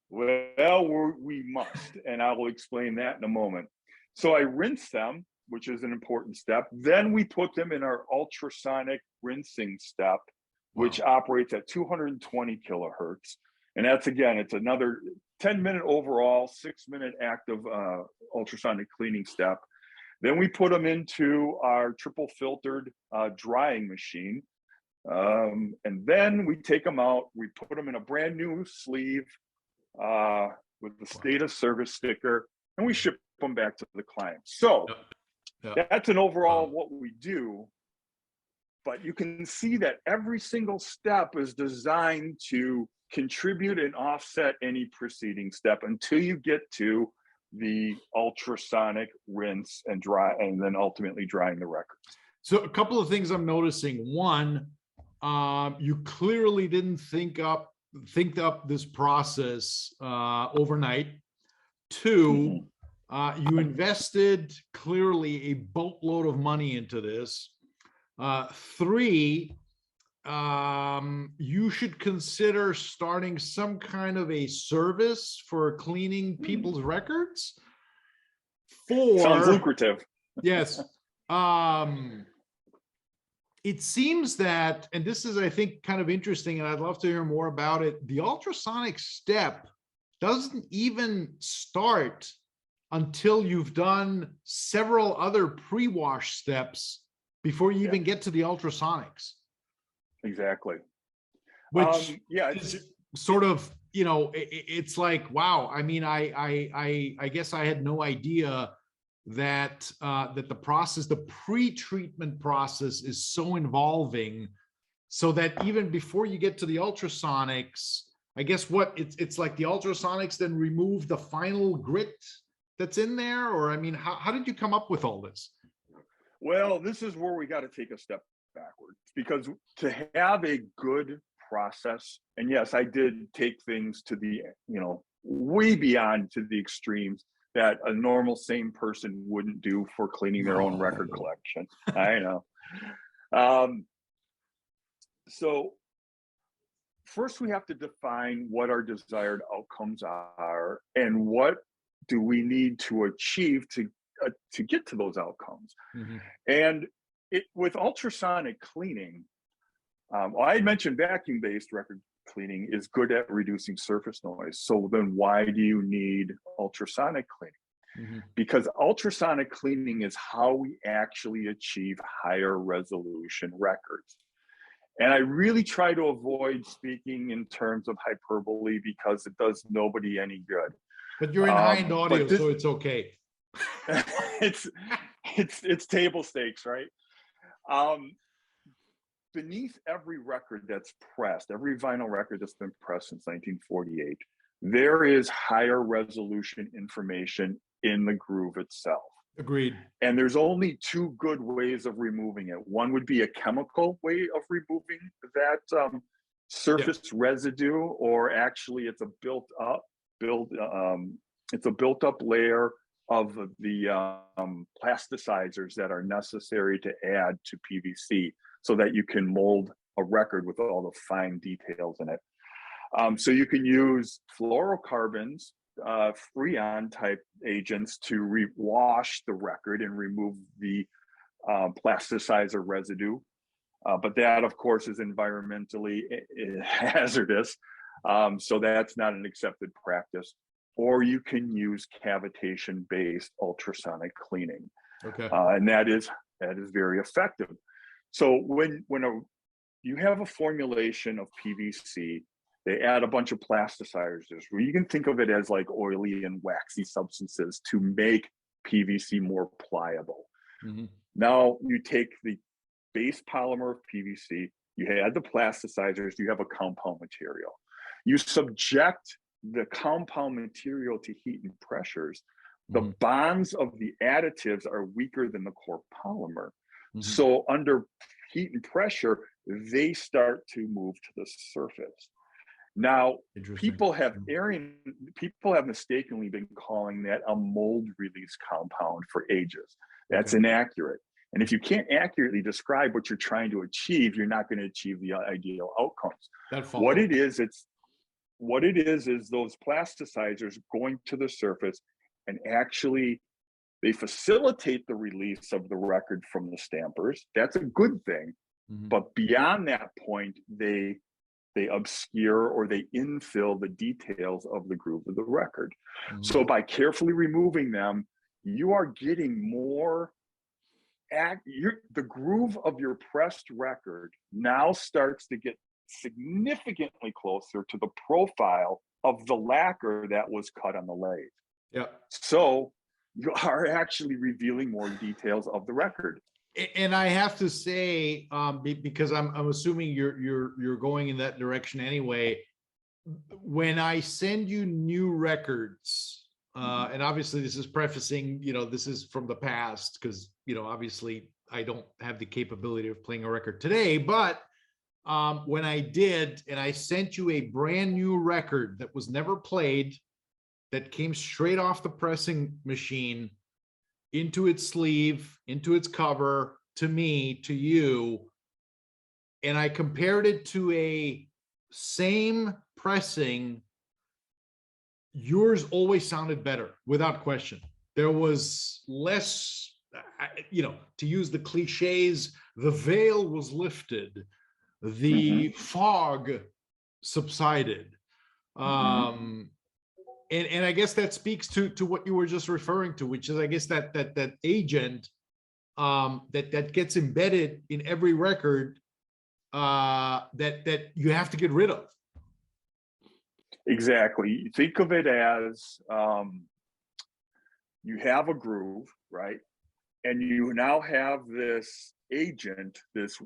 Well, we must, and I will explain that in a moment. So I rinse them, which is an important step. Then we put them in our ultrasonic rinsing step, which operates at 220 kilohertz. And that's, again, it's another 10-minute overall, 6-minute active ultrasonic cleaning step. Then we put them into our triple filtered drying machine. And then we take them out, we put them in a brand new sleeve with the state of service sticker, and we ship them back to the client. So that's an overall what we do. But you can see that every single step is designed to contribute and offset any preceding step until you get to the ultrasonic rinse and dry, and then ultimately drying the records. So a couple of things I'm noticing. One, you clearly didn't think up this process overnight. Two, You invested clearly a boatload of money into this. 3, you should consider starting some kind of a service for cleaning people's records. 4, Sounds lucrative. yes. It seems that, and this is, I think, kind of interesting, and I'd love to hear more about it. The ultrasonic step doesn't even start until you've done several other pre-wash steps before you even get to the ultrasonics. Exactly. Which yeah, is sort of, it's like, wow. I mean, I guess I had no idea that that the process, the pre-treatment process, is so involving, so that even before you get to the ultrasonics, I guess it's like the ultrasonics then remove the final grit that's in there, or I mean, how did you come up with all this? Well, this is where we got to take a step backwards, because to have a good process, and yes, I did take things to the, way beyond to the extremes that a normal sane person wouldn't do for cleaning their own record collection. I know. So first we have to define what our desired outcomes are and what do we need to achieve to get to those outcomes. Mm-hmm. And with ultrasonic cleaning, I mentioned vacuum-based record cleaning is good at reducing surface noise. So then why do you need ultrasonic cleaning? Mm-hmm. Because ultrasonic cleaning is how we actually achieve higher resolution records. And I really try to avoid speaking in terms of hyperbole because it does nobody any good. But you're in high-end audio, so it's okay. it's table stakes, right? Beneath every record that's pressed, every vinyl record that's been pressed since 1948, there is higher resolution information in the groove itself. Agreed. And there's only 2 good ways of removing it. One would be a chemical way of removing that surface residue, or actually it's a built-up layer of the plasticizers that are necessary to add to PVC so that you can mold a record with all the fine details in it. So you can use fluorocarbons, freon type agents to wash the record and remove the plasticizer residue. But that, of course, is environmentally hazardous. So that's not an accepted practice. Or you can use cavitation-based ultrasonic cleaning. Okay. And that is very effective. So when you have a formulation of PVC, they add a bunch of plasticizers. Where you can think of it as like oily and waxy substances to make PVC more pliable. Mm-hmm. Now you take the base polymer of PVC, you add the plasticizers, you have a compound material. You subject the compound material to heat and pressures. The bonds of the additives are weaker than the core polymer. Mm-hmm. So under heat and pressure, they start to move to the surface. Now, people have mistakenly been calling that a mold release compound for ages. That's inaccurate. And if you can't accurately describe what you're trying to achieve, you're not going to achieve the ideal outcomes. What it is those plasticizers going to the surface, and actually they facilitate the release of the record from the stampers. That's a good thing. Mm-hmm. But beyond that point, they obscure or they infill the details of the groove of the record. Mm-hmm. So by carefully removing them, you are getting more the groove of your pressed record now starts to get significantly closer to the profile of the lacquer that was cut on the lathe. Yeah. So you are actually revealing more details of the record. And I have to say, because I'm assuming you're going in that direction anyway. When I send you new records, and obviously this is prefacing, this is from the past, because obviously I don't have the capability of playing a record today. But when I did, and I sent you a brand new record that was never played, that came straight off the pressing machine into its sleeve, into its cover, to me, to you, and I compared it to a same pressing, yours always sounded better, without question. There was less, to use the cliches, the veil was lifted, the fog subsided. And I guess that speaks to what you were just referring to, which is, I guess, that agent that gets embedded in every record that you have to get rid of. Exactly. Think of it as you have a groove, right? And you now have this agent, this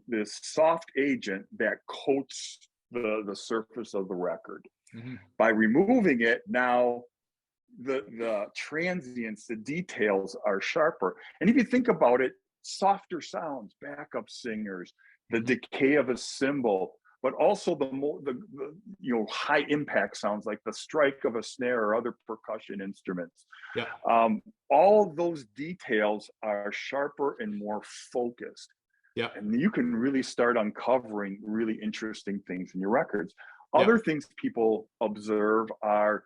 soft agent that coats the surface of the record. By removing it, now the transients, the details are sharper. And if you think about it, softer sounds, backup singers, the decay of a cymbal, but also the high impact sounds like the strike of a snare or other percussion instruments. Yeah. All those details are sharper and more focused. Yeah. And you can really start uncovering really interesting things in your records. Other things people observe are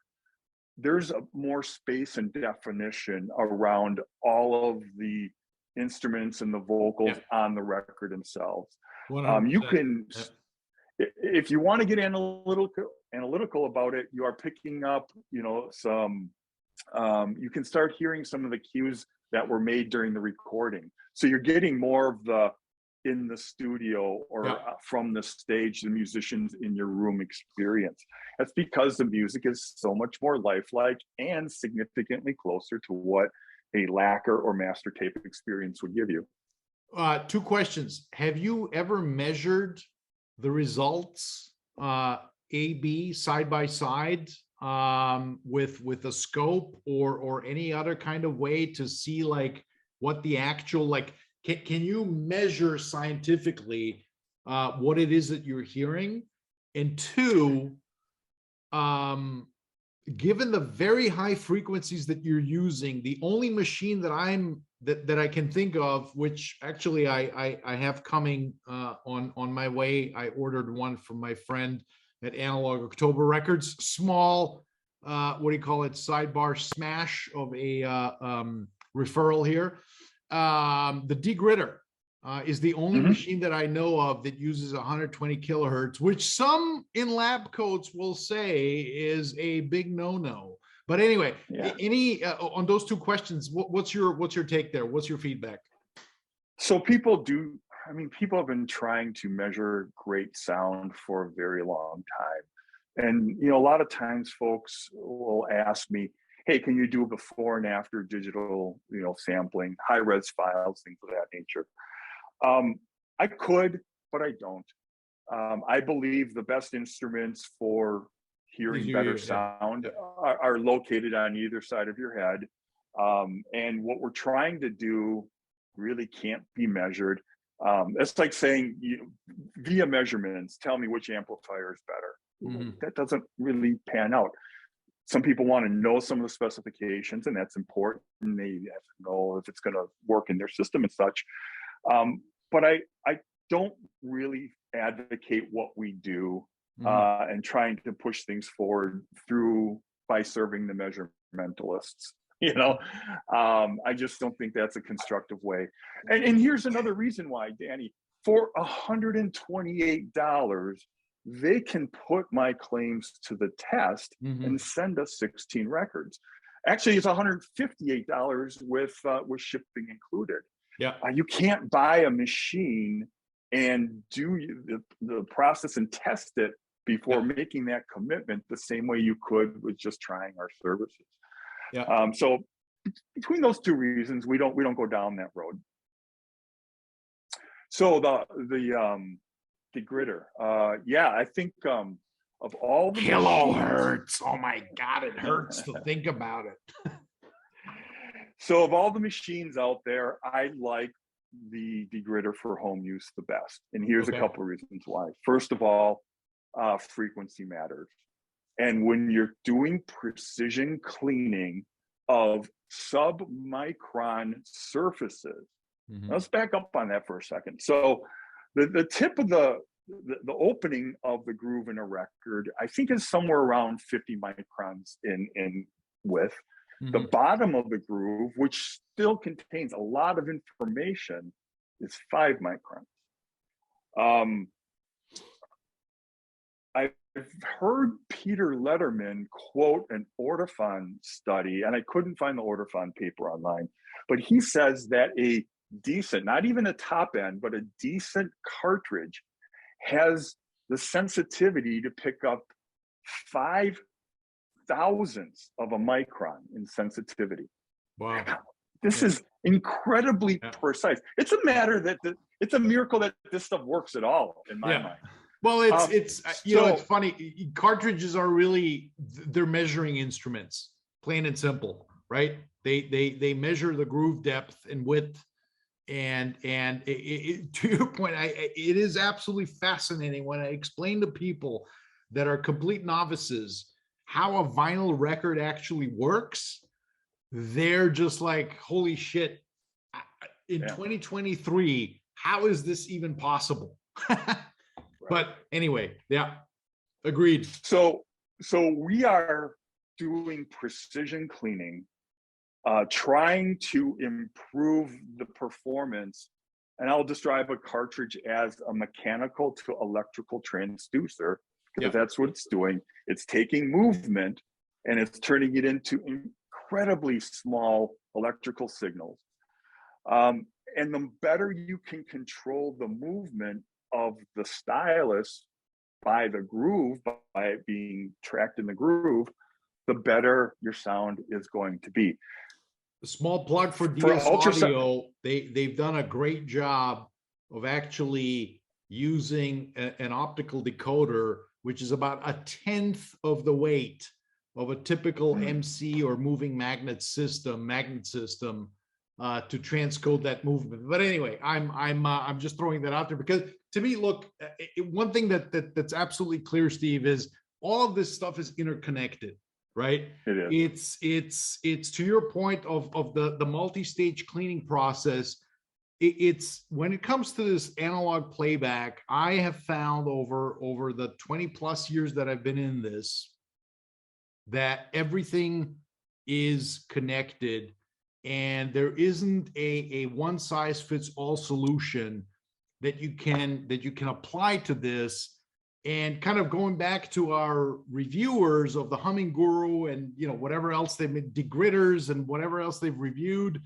there's more space and definition around all of the instruments and the vocals on the record themselves. You can, if you want to get analytical about it, you are picking up, some, you can start hearing some of the cues that were made during the recording. So you're getting more of the in the studio or from the stage, the musicians in your room experience. That's because the music is so much more lifelike and significantly closer to what a lacquer or master tape experience would give you. Two questions. Have you ever measured the results A/B side by side with a scope or any other kind of way to see like what the actual, like, can you measure scientifically what it is that you're hearing? And two, given the very high frequencies that you're using, the only machine that I can think of, which actually I have coming on my way, I ordered one from my friend at Analog October Records, small, what do you call it, sidebar smash of a referral here. The degritter is the only machine that I know of that uses 120 kilohertz, which some in lab coats will say is a big no-no. But anyway, any on those two questions, what's your take there? What's your feedback? So people have been trying to measure great sound for a very long time. And, a lot of times folks will ask me, hey, can you do before and after digital, sampling, high res files, things of that nature? I could, but I don't. I believe the best instruments for hearing better sound are located on either side of your head. And what we're trying to do really can't be measured. It's like saying, via measurements, tell me which amplifier is better. That doesn't really pan out. Some people want to know some of the specifications, and that's important. They have to know if it's going to work in their system and such. But I don't really advocate what we do and trying to push things forward by serving the measurmentalists. I just don't think that's a constructive way. And here's another reason why, Danny. For $128, they can put my claims to the test and send us 16 records. Actually, it's $158 with shipping included. Yeah, you can't buy a machine and do the process and test it before making that commitment the same way you could with just trying our services. Yeah. So between those two reasons, we don't go down that road. So the gritter, I think of all the kilohertz. Oh my God, it hurts to think about it. So of all the machines out there, I like the degritter for home use the best. And here's a couple of reasons why. First of all, frequency matters. And when you're doing precision cleaning of sub-micron surfaces, let's back up on that for a second. So the tip of the opening of the groove in a record, I think, is somewhere around 50 microns in width. The bottom of the groove, which still contains a lot of information, is 5 microns. I've heard Peter Letterman quote an Ortofon study, and I couldn't find the Ortofon paper online, but he says that a decent, not even a top end, but a decent cartridge has the sensitivity to pick up 5 thousandths of a micron in sensitivity. Wow. This is incredibly precise. It's a matter that it's a miracle that this stuff works at all in my mind. Well, it's you know, it's funny. Cartridges are really, they're measuring instruments, plain and simple, right? They measure the groove depth and width, and to your point, it is absolutely fascinating when I explain to people that are complete novices how a vinyl record actually works. They're just like, holy shit, in 2023, how is this even possible? But anyway, agreed. So we are doing precision cleaning, trying to improve the performance, and I'll describe a cartridge as a mechanical to electrical transducer, because that's what it's doing. It's taking movement and it's turning it into incredibly small electrical signals. And the better you can control the movement of the stylus by the groove, by it being tracked in the groove, the better your sound is going to be. A small plug for DS Audio. They've done a great job of actually using an optical decoder, which is about 1/10 of the weight of a typical MC or moving magnet system to transcode that movement. But anyway, I'm just throwing that out there because, to me, look, one thing that's absolutely clear, Steve, is all of this stuff is interconnected, right? It is. It's to your point of the multi-stage cleaning process. It's when it comes to this analog playback, I have found over the 20 plus years that I've been in this, that everything is connected. And there isn't a one size fits all solution that you can apply to this. And kind of going back to our reviewers of the Humming Guru and whatever else they've been, degritters and whatever else they've reviewed,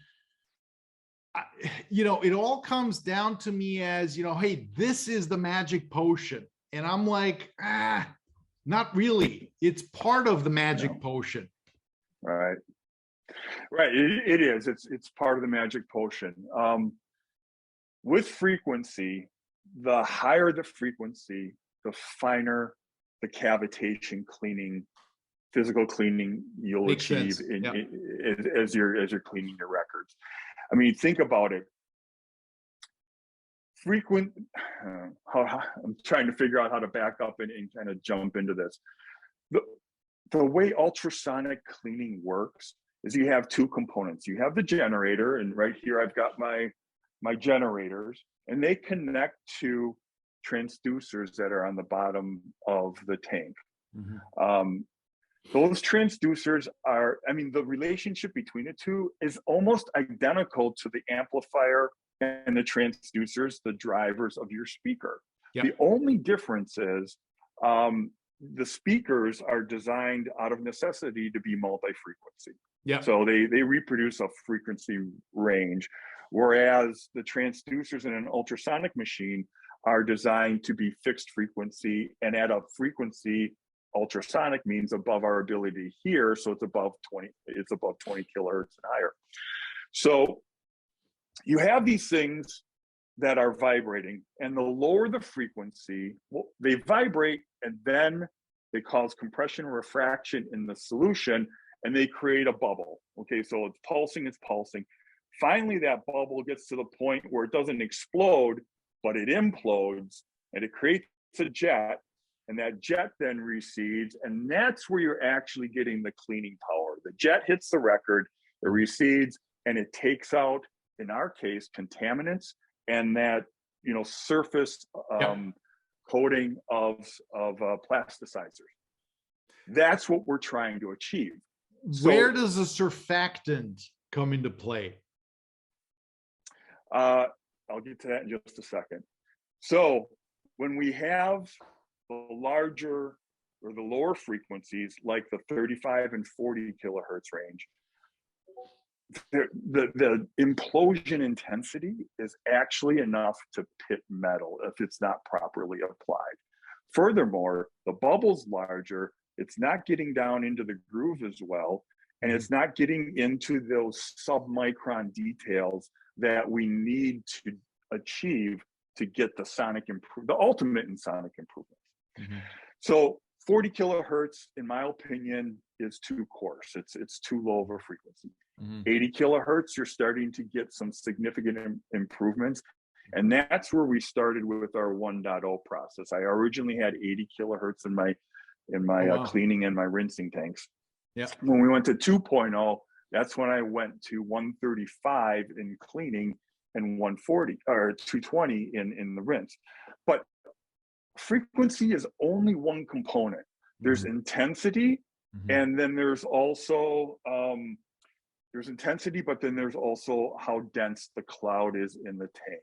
it all comes down to me as, hey, this is the magic potion. And I'm like, not really. It's part of the magic potion. Right. Right, it is. It's part of the magic potion. With frequency, the higher the frequency, the finer the cavitation cleaning, physical cleaning you'll achieve as you're cleaning your records. I mean, think about it. I'm trying to figure out how to back up and kind of jump into this. The way ultrasonic cleaning works is you have two components. You have the generator, and right here I've got my generators, and they connect to transducers that are on the bottom of the tank. Those transducers are, the relationship between the two is almost identical to the amplifier and the transducers, the drivers of your speaker. The only difference is the speakers are designed out of necessity to be multi-frequency. So they reproduce a frequency range, whereas the transducers in an ultrasonic machine are designed to be fixed frequency and at a frequency. Ultrasonic means above our ability to hear, so it's above 20 kilohertz and higher. So you have these things that are vibrating, and the lower the frequency, they vibrate, and then they cause compression or refraction in the solution, and they create a bubble. Okay, so it's pulsing. Finally, that bubble gets to the point where it doesn't explode, but it implodes, and it creates a jet. and that jet then recedes, and that's where you're actually getting the cleaning power. The jet hits the record, it recedes, and it takes out, in our case, contaminants and that surface coating of plasticizers. That's what we're trying to achieve. Where does the surfactant come into play? I'll get to that in just a second. So when we have the larger or the lower frequencies, like the 35 and 40 kilohertz range, the implosion intensity is actually enough to pit metal if it's not properly applied. Furthermore, the bubble's larger, it's not getting down into the groove as well, and it's not getting into those submicron details that we need to achieve to get the ultimate in sonic improvements. So 40 kilohertz, in my opinion, is too coarse. It's too low of a frequency. 80 kilohertz, you're starting to get some significant improvements. And that's where we started with our 1.0 process. I originally had 80 kilohertz in my cleaning and my rinsing tanks. Yeah. When we went to 2.0, that's when I went to 135 in cleaning and 140 or 220 in the rinse. But frequency is only one component. There's intensity, and then there's also there's intensity, but then there's also how dense the cloud is in the tank.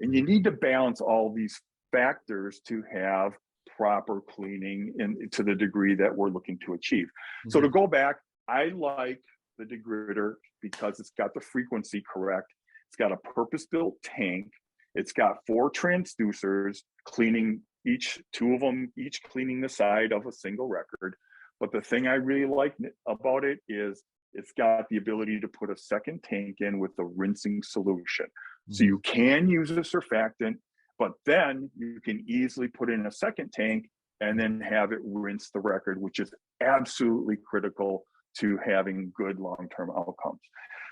And you need to balance all these factors to have proper cleaning to the degree that we're looking to achieve. So to go back, I like the degritter because it's got the frequency correct. It's got a purpose-built tank. It's got 4 transducers cleaning two of them, each cleaning the side of a single record. But the thing I really like about it is it's got the ability to put a second tank in with a rinsing solution. So you can use a surfactant, but then you can easily put in a second tank and then have it rinse the record, which is absolutely critical to having good long-term outcomes.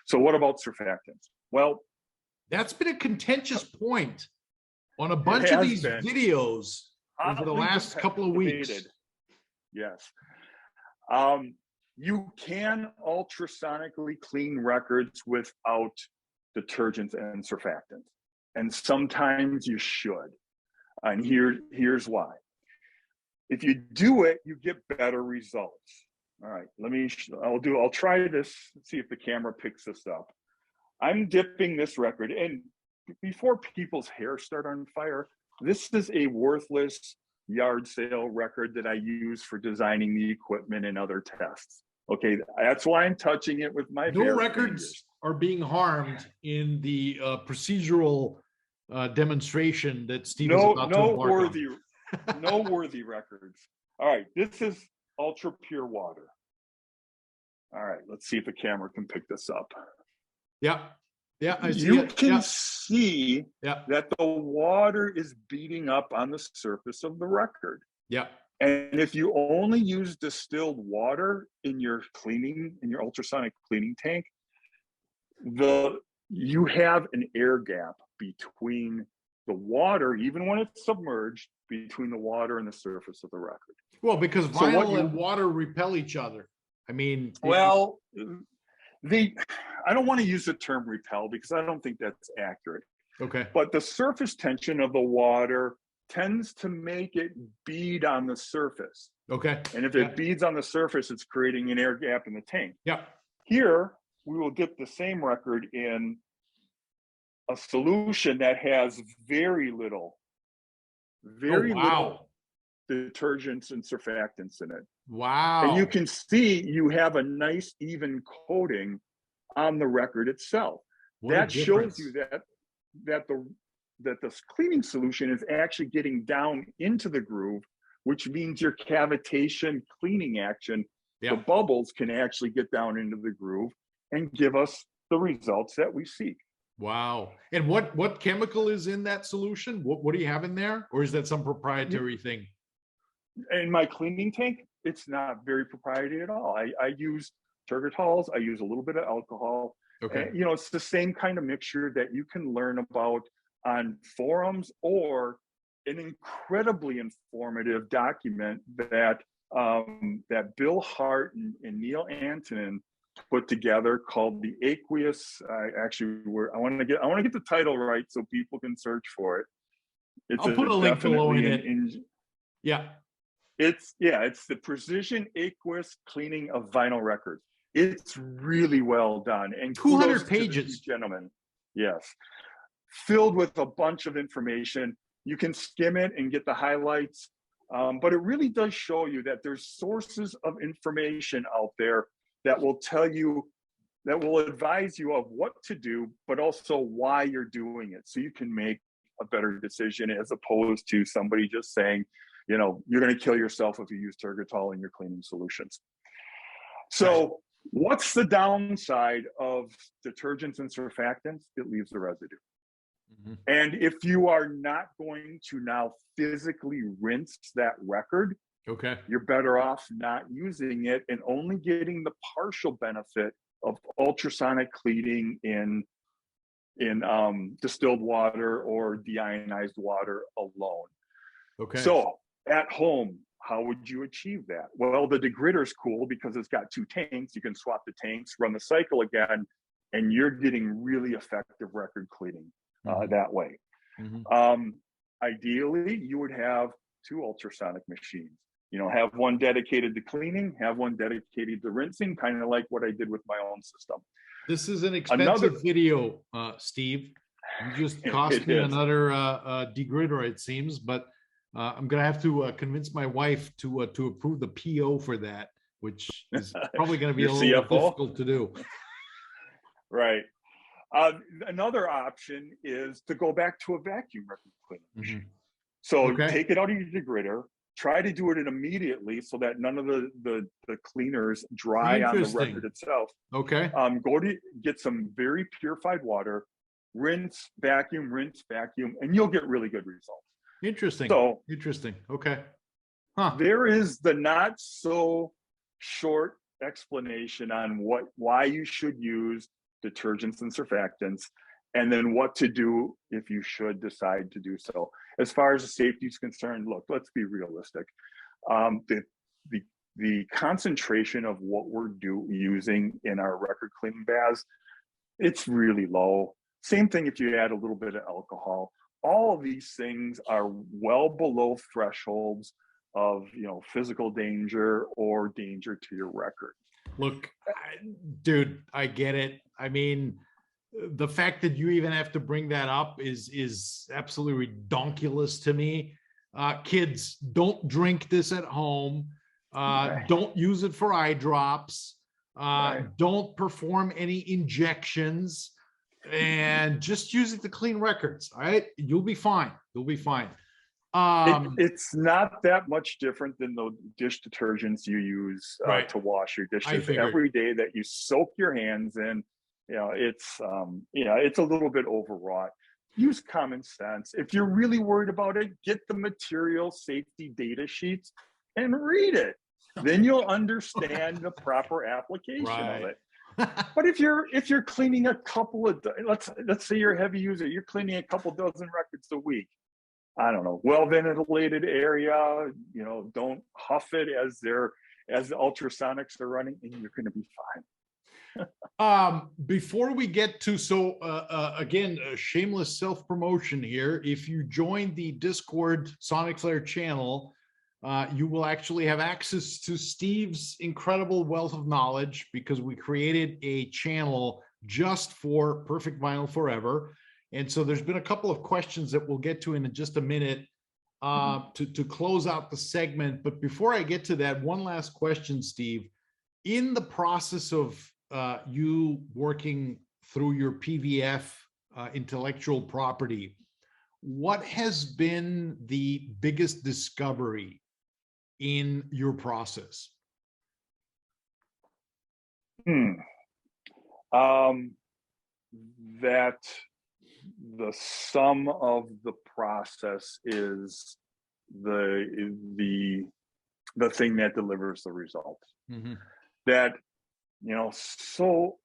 So what about surfactants? Well, that's been a contentious point on a bunch of these videos over the last couple of weeks. Yes. You can ultrasonically clean records without detergents and surfactants, and sometimes you should. And here's why. If you do it, you get better results. All right, I'll try this, see if the camera picks this up. I'm dipping this record, and before people's hair start on fire, this is a worthless yard sale record that I use for designing the equipment and other tests. Okay, that's why I'm touching it with my no records are being harmed in the procedural demonstration that Steve is about to embark on. No worthy records. All right, this is ultra pure water. All right, let's see if the camera can pick this up. Yeah, I see you it. can see that the water is beating up on the surface of the record. Yeah. And if you only use distilled water in your ultrasonic cleaning tank, you have an air gap between the water, even when it's submerged, between the water and the surface of the record. Well, because vinyl and water repel each other. I mean, well, I don't want to use the term repel because I don't think that's accurate. Okay. But the surface tension of the water tends to make it bead on the surface. Okay. And if it beads on the surface, it's creating an air gap in the tank. Yeah. Here, we will dip the same record in a solution that has very little detergents and surfactants in it. Wow. And you can see you have a nice even coating on the record itself. That shows you that the cleaning solution is actually getting down into the groove, which means your cavitation cleaning action, the bubbles can actually get down into the groove and give us the results that we seek. Wow. And what chemical is in that solution? What do you have in there? Or is that some proprietary thing? In my cleaning tank, it's not very proprietary at all. I use turgatols. I use a little bit of alcohol. Okay. And, it's the same kind of mixture that you can learn about on forums or an incredibly informative document that that Bill Hart and Neil Antonin put together called the aqueous. I want to get the title right so people can search for it. I'll put a link below in it. Yeah. It's the Precision Aqueous Cleaning of Vinyl Records. It's really well done, and 200 pages, gentlemen. Yes, filled with a bunch of information. You can skim it and get the highlights, but it really does show you that there's sources of information out there that will tell you, that will advise you of what to do, but also why you're doing it, so you can make a better decision, as opposed to somebody just saying, you know, you're going to kill yourself if you use Tergitol in your cleaning solutions. So what's the downside of detergents and surfactants? It leaves the residue. Mm-hmm. And if you are not going to now physically rinse that record, okay, you're better off not using it and only getting the partial benefit of ultrasonic cleaning in distilled water or deionized water alone. Okay. So at home, how would you achieve that? Well, the degritter is cool because it's got 2 tanks. You can swap the tanks, run the cycle again, and you're getting really effective record cleaning that way. Mm-hmm. Ideally, you would have 2 ultrasonic machines. You know, have one dedicated to cleaning, have one dedicated to rinsing, kind of like what I did with my own system. This is an expensive video, Steve. You just cost me another degritter, it seems, but I'm going to have to convince my wife to approve the PO for that, which is probably going to be a little difficult to do. Right. Another option is to go back to a vacuum record cleaner machine. Mm-hmm. So take it out of your degritter, try to do it immediately so that none of the cleaners dry on the record itself. Okay. Go to get some very purified water, rinse, vacuum, and you'll get really good results. Interesting. So interesting. Okay. There is the not so short explanation on why you should use detergents and surfactants, and then what to do if you should decide to do so. As far as the safety is concerned, look, let's be realistic. The concentration of what we're using in our record cleaning baths, it's really low. Same thing if you add a little bit of alcohol. All of these things are well below thresholds of, you know, physical danger or danger to your record. Look, dude, I get it. I mean, the fact that you even have to bring that up is absolutely redonkulous to me. Kids, don't drink this at home. Don't use it for eye drops. Don't perform any injections. And just use it to clean records. All right, you'll be fine. You'll be fine. It's not that much different than the dish detergents you use to wash your dishes every day that you soak your hands in. You know, it's a little bit overwrought. Use common sense. If you're really worried about it, get the material safety data sheets and read it. Then you'll understand the proper application of it. But if you're cleaning a couple of, let's say you're a heavy user, you're cleaning a couple dozen records a week. I don't know, well ventilated area, you know, don't huff it as the ultrasonics are running, and you're going to be fine. Before we get to, again, a shameless self-promotion here. If you join the Discord SonicFlare channel, you will actually have access to Steve's incredible wealth of knowledge, because we created a channel just for Perfect Vinyl Forever. And so there's been a couple of questions that we'll get to in just a minute to close out the segment. But before I get to that, one last question, Steve. In the process of you working through your PVF intellectual property, what has been the biggest discovery in your process? That the sum of the process is the thing that delivers the result. Mm-hmm. That, you know, so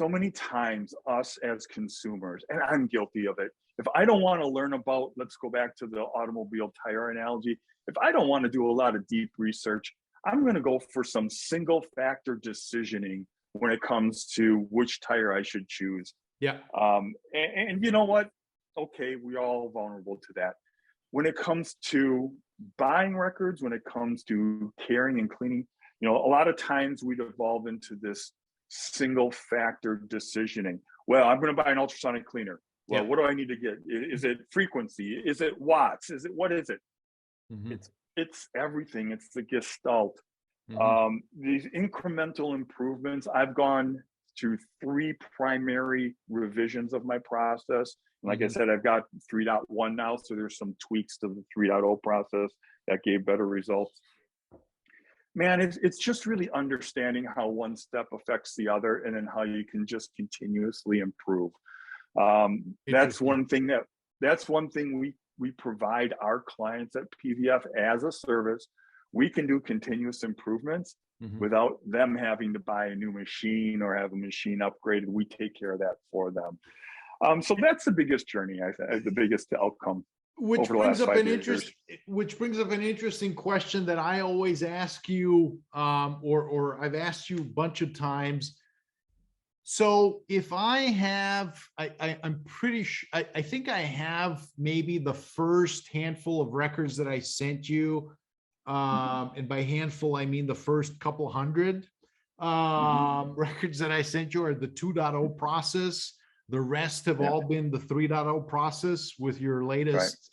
many times us as consumers, and I'm guilty of it, If I don't want to learn about, let's go back to the automobile tire analogy. If I don't want to do a lot of deep research, I'm going to go for some single factor decisioning when it comes to which tire I should choose. Yeah. And you know what? Okay, we're all vulnerable to that. When it comes to buying records, when it comes to carrying and cleaning, a lot of times we devolve into this single factor decisioning. Well, I'm going to buy an ultrasonic cleaner. Well, what do I need to get? Is it frequency? Is it watts? What is it? Mm-hmm. It's everything. It's the gestalt. These incremental improvements, I've gone through 3 primary revisions of my process. Like I said, I've got 3.1 now, so there's some tweaks to the 3.0 process that gave better results. Man, it's just really understanding how one step affects the other, and then how you can just continuously improve. That's one thing we provide our clients at PVF as a service. We can do continuous improvements without them having to buy a new machine or have a machine upgraded. We take care of that for them. So that's the biggest journey, I think, the biggest outcome. Which brings up an interesting question that I always ask you, or I've asked you a bunch of times. So if I have, I'm pretty sure, I think I have maybe the first handful of records that I sent you. And by handful, I mean the first couple hundred records that I sent you are the 2.0 process. The rest have all been the 3.0 process with your latest,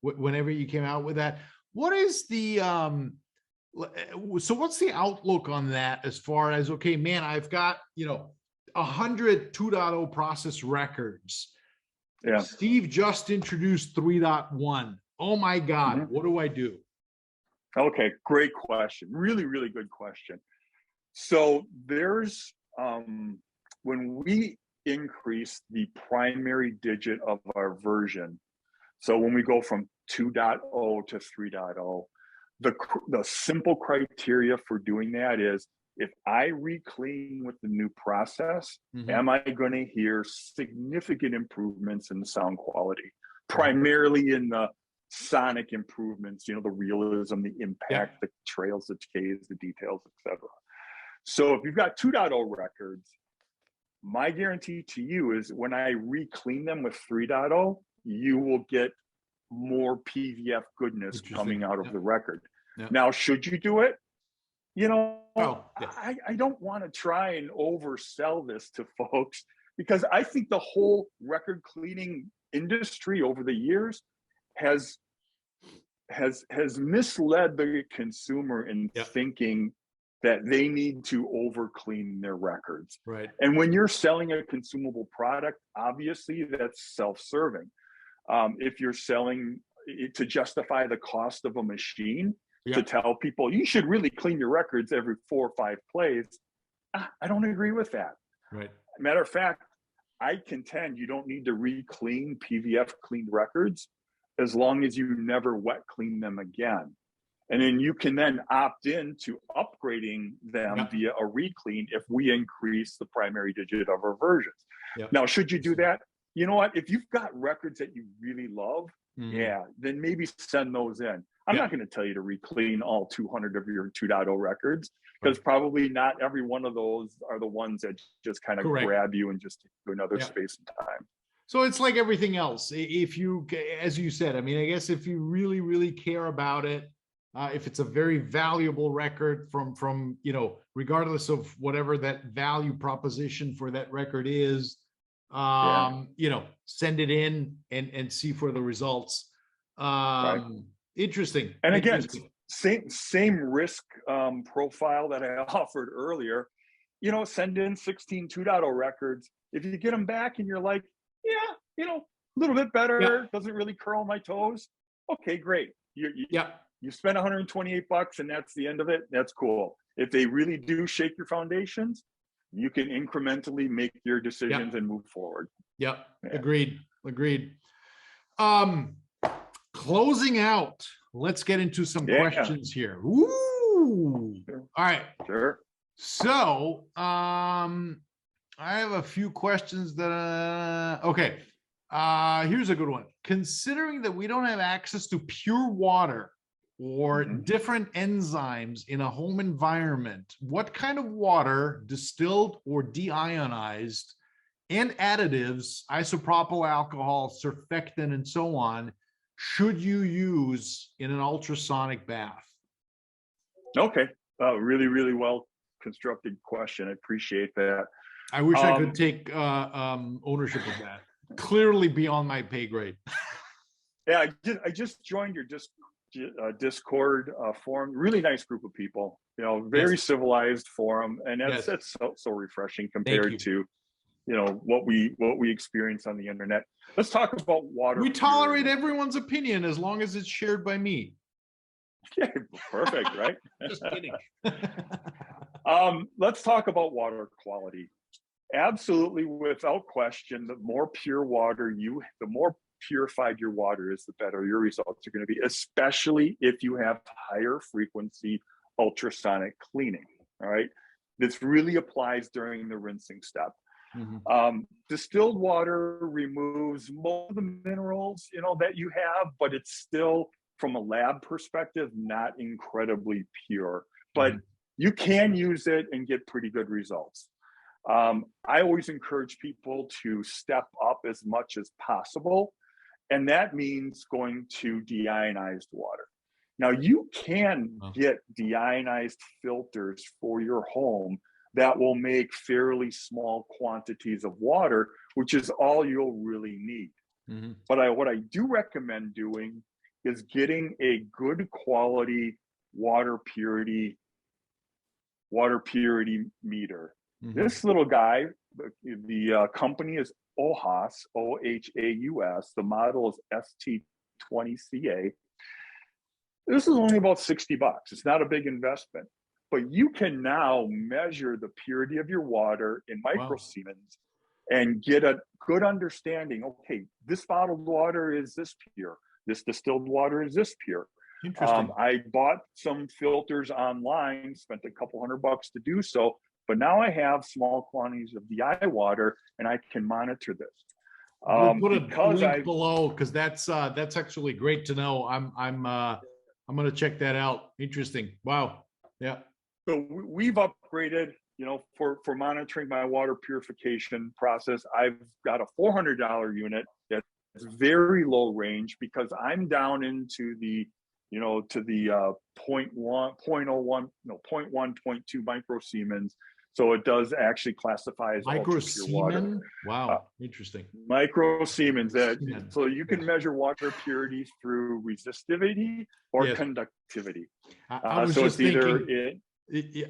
whenever you came out with that. What is the, so what's the outlook on that as far as, okay, man, I've got, 100 2.0 process records. Yeah. Steve just introduced 3.1. Oh my God, what do I do? Okay, great question. Really, really good question. So there's, when we increase the primary digit of our version, so when we go from 2.0 to 3.0, the simple criteria for doing that is, if I re-clean with the new process, am I going to hear significant improvements in the sound quality, primarily in the sonic improvements, the realism, the impact, the trails, the decays, the details, etc. So if you've got 2.0 records, my guarantee to you is when I re-clean them with 3.0, you will get more PVF goodness coming out of the record. Now, should you do it? I don't want to try and oversell this to folks, because I think the whole record cleaning industry over the years has misled the consumer in thinking that they need to over clean their records. Right. And when you're selling a consumable product, obviously that's self-serving. If you're selling it to justify the cost of a machine, to tell people you should really clean your records every 4 or 5 plays, I don't agree with that. Right. Matter of fact, I contend you don't need to re-clean PVF cleaned records as long as you never wet clean them again. And then you can then opt in to upgrading them via a re-clean if we increase the primary digit of our versions. Now, should you do that? You know what? If you've got records that you really love, then maybe send those in. I'm not going to tell you to re-clean all 200 of your 2.0 records, because probably not every one of those are the ones that just kind of grab you and just take you to another space and time. So it's like everything else. If you, as you said, I mean, I guess if you really, really care about it, if it's a very valuable record from regardless of whatever that value proposition for that record is, send it in and see for the results. Interesting. And again, same risk profile that I offered earlier. Send in 16 2.0 records. If you get them back and you're like, a little bit better, doesn't really curl my toes. Okay, great. You spent $128 and that's the end of it. That's cool. If they really do shake your foundations, you can incrementally make your decisions and move forward. Agreed. Closing out, let's get into some questions here. Ooh. All right. Sure. So, I have a few questions that, okay. Here's a good one. Considering that we don't have access to pure water or different enzymes in a home environment, what kind of water, distilled or deionized, and additives, isopropyl alcohol, surfactant, and so on, should you use in an ultrasonic bath? Okay, really, really well constructed question. I appreciate that. I wish I could take ownership of that. Clearly beyond my pay grade. Yeah, I just joined your Discord forum. Really nice group of people. You know, very civilized forum, and that's so refreshing compared to what we experience on the internet. Let's talk about water. We tolerate everyone's opinion as long as it's shared by me. Yeah, perfect, right? Just kidding. Let's talk about water quality. Absolutely, without question, the more pure water the more purified your water is, the better your results are going to be, especially if you have higher frequency ultrasonic cleaning. All right, this really applies during the rinsing step. Distilled water removes most of the minerals that you have, but it's still, from a lab perspective, not incredibly pure, but you can use it and get pretty good results. I always encourage people to step up as much as possible, and that means going to deionized water. Now, you can get deionized filters for your home that will make fairly small quantities of water, which is all you'll really need. But what I do recommend doing is getting a good quality water purity meter. This little guy, the company is OHAAS, OHAAUS. The model is ST20CA. This is only about $60. It's not a big investment, but you can now measure the purity of your water in microsiemens and get a good understanding. Okay, this bottled water is this pure. This distilled water is this pure. Interesting. I bought some filters online, spent a couple $100 to do so, but now I have small quantities of DI water and I can monitor this. We'll put a link below, because that's actually great to know. I'm going to check that out. Interesting. Wow. Yeah. So we've upgraded, for monitoring my water purification process. I've got a $400 unit that's very low range, because I'm down into the, to the 0.1, 0.01, 0.1, 0.2 microsiemens. So it does actually classify as ultra-pure water. Wow, interesting. Microsiemens. So you can measure water purity through resistivity or conductivity. I was just thinking.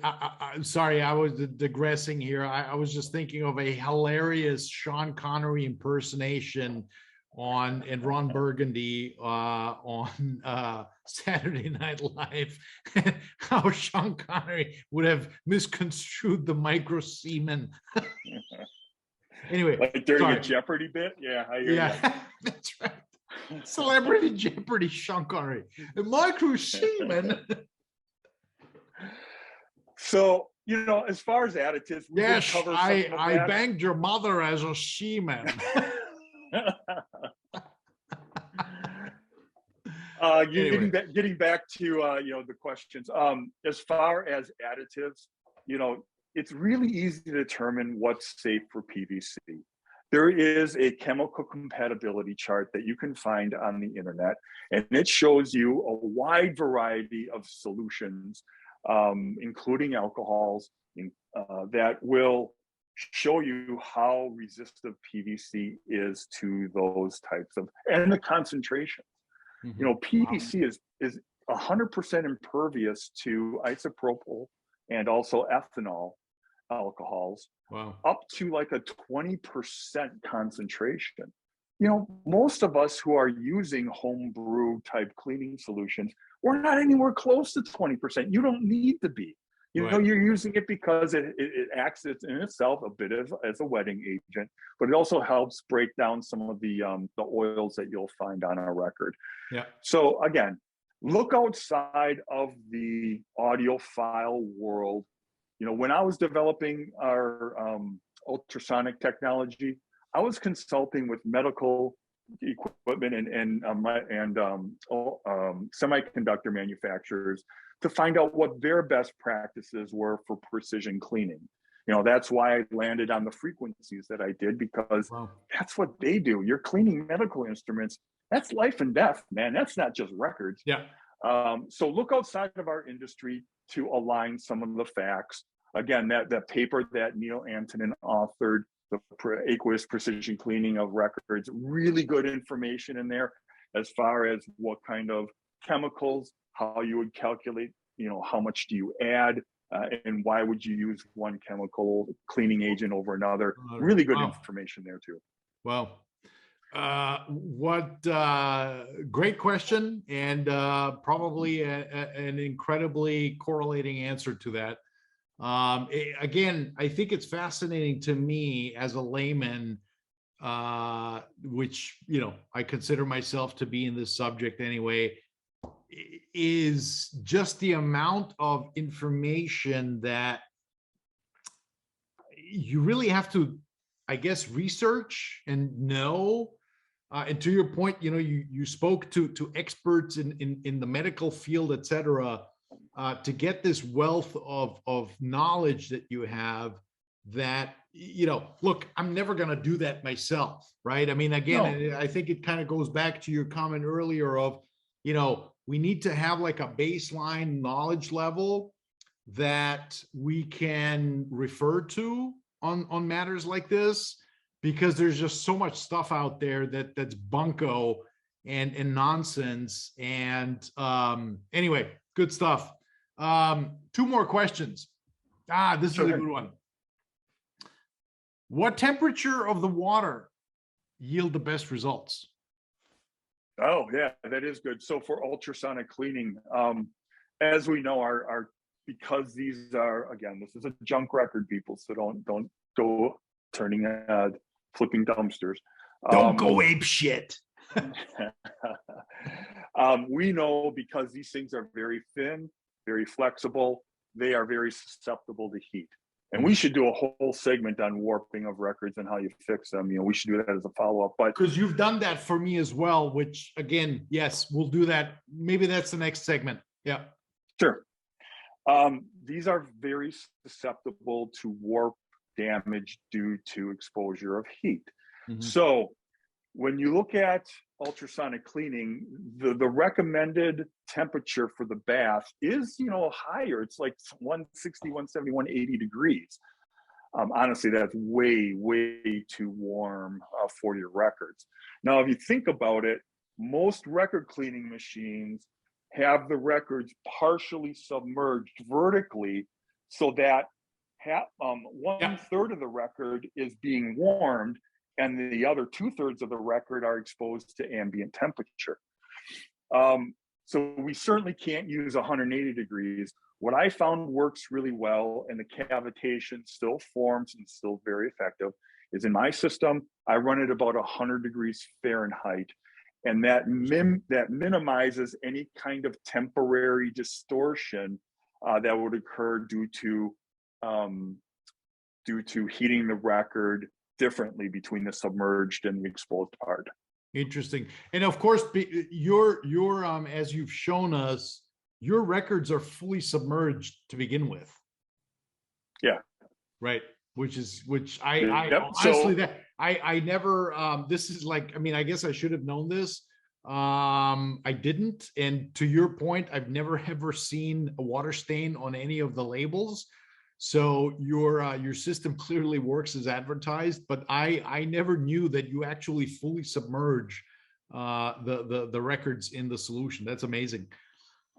I'm sorry, I was digressing here. I was just thinking of a hilarious Sean Connery impersonation and Ron Burgundy on Saturday Night Live, how Sean Connery would have misconstrued the microsiemen. Anyway, like during the Jeopardy bit. Yeah, that's right. Celebrity Jeopardy, Sean Connery, the microsiemen. So, as far as additives, yes, I banged your mother as a seaman. Getting back to the questions. As far as additives, it's really easy to determine what's safe for PVC. There is a chemical compatibility chart that you can find on the internet, and it shows you a wide variety of solutions, including alcohols, that will show you how resistive PVC is to those types of, and the concentration. PVC is 100% impervious to isopropyl and also ethanol alcohols, up to like a 20% concentration. Most of us who are using home brew type cleaning solutions, we're not anywhere close to 20%. You don't need to be. You're using it because it acts in itself a bit as a wetting agent, but it also helps break down some of the oils that you'll find on our record. Yeah. So again, look outside of the audiophile world. When I was developing our ultrasonic technology, I was consulting with medical equipment and semiconductor manufacturers to find out what their best practices were for precision cleaning. That's why I landed on the frequencies that I did, because Wow. that's what they do. You're cleaning medical instruments. That's life and death, man. That's not just records. Yeah. So look outside of our industry to align some of the facts. Again, that paper that Neil Antonin authored, the aqueous precision cleaning of records, really good information in there as far as what kind of chemicals, how you would calculate, how much do you add, and why would you use one chemical cleaning agent over another. Really good information there too. Wow. What great question, and probably an incredibly correlating answer to that. Again, I think it's fascinating to me as a layman, which, I consider myself to be in this subject anyway, is just the amount of information that you really have to, I guess, research and know. And to your point, you spoke to experts in the medical field, et cetera, to get this wealth of knowledge that you have that, look, I'm never going to do that myself, right? I mean, again, no. I think it kind of goes back to your comment earlier of, we need to have like a baseline knowledge level that we can refer to on matters like this, because there's just so much stuff out there that's bunko and nonsense. And anyway, good stuff. 2 more questions. This is a good one. What temperature of the water yield the best results? Oh yeah, that is good. So for ultrasonic cleaning, as we know, our because these are, again, this is a junk record, people, so don't go turning flipping dumpsters. Don't go ape shit. We know, because these things are very thin, very flexible, they are very susceptible to heat. And we should do a whole segment on warping of records and how you fix them. We should do that as a follow-up. But because you've done that for me as well, which, again, yes, we'll do that. Maybe that's the next segment. Yeah. Sure. These are very susceptible to warp damage due to exposure of heat. Mm-hmm. So when you look at ultrasonic cleaning, the recommended temperature for the bath is, higher. It's like 160, 170, 180 degrees. Honestly, that's way, way too warm for your records. Now, if you think about it, most record cleaning machines have the records partially submerged vertically, so that 1/3 of the record is being warmed, and the other 2/3 of the record are exposed to ambient temperature. So we certainly can't use 180 degrees. What I found works really well, and the cavitation still forms and still very effective, is in my system, I run it about 100 degrees Fahrenheit. And that minimizes any kind of temporary distortion that would occur due to heating the record differently between the submerged and the exposed part. Interesting. And of course, your as you've shown us, your records are fully submerged to begin with. Yeah. Right. Which I honestly, that I never, this is like, I mean, I guess I should have known this. I didn't. And to your point, I've never ever seen a water stain on any of the labels. So your system clearly works as advertised, but I never knew that you actually fully submerge the records in the solution. That's amazing.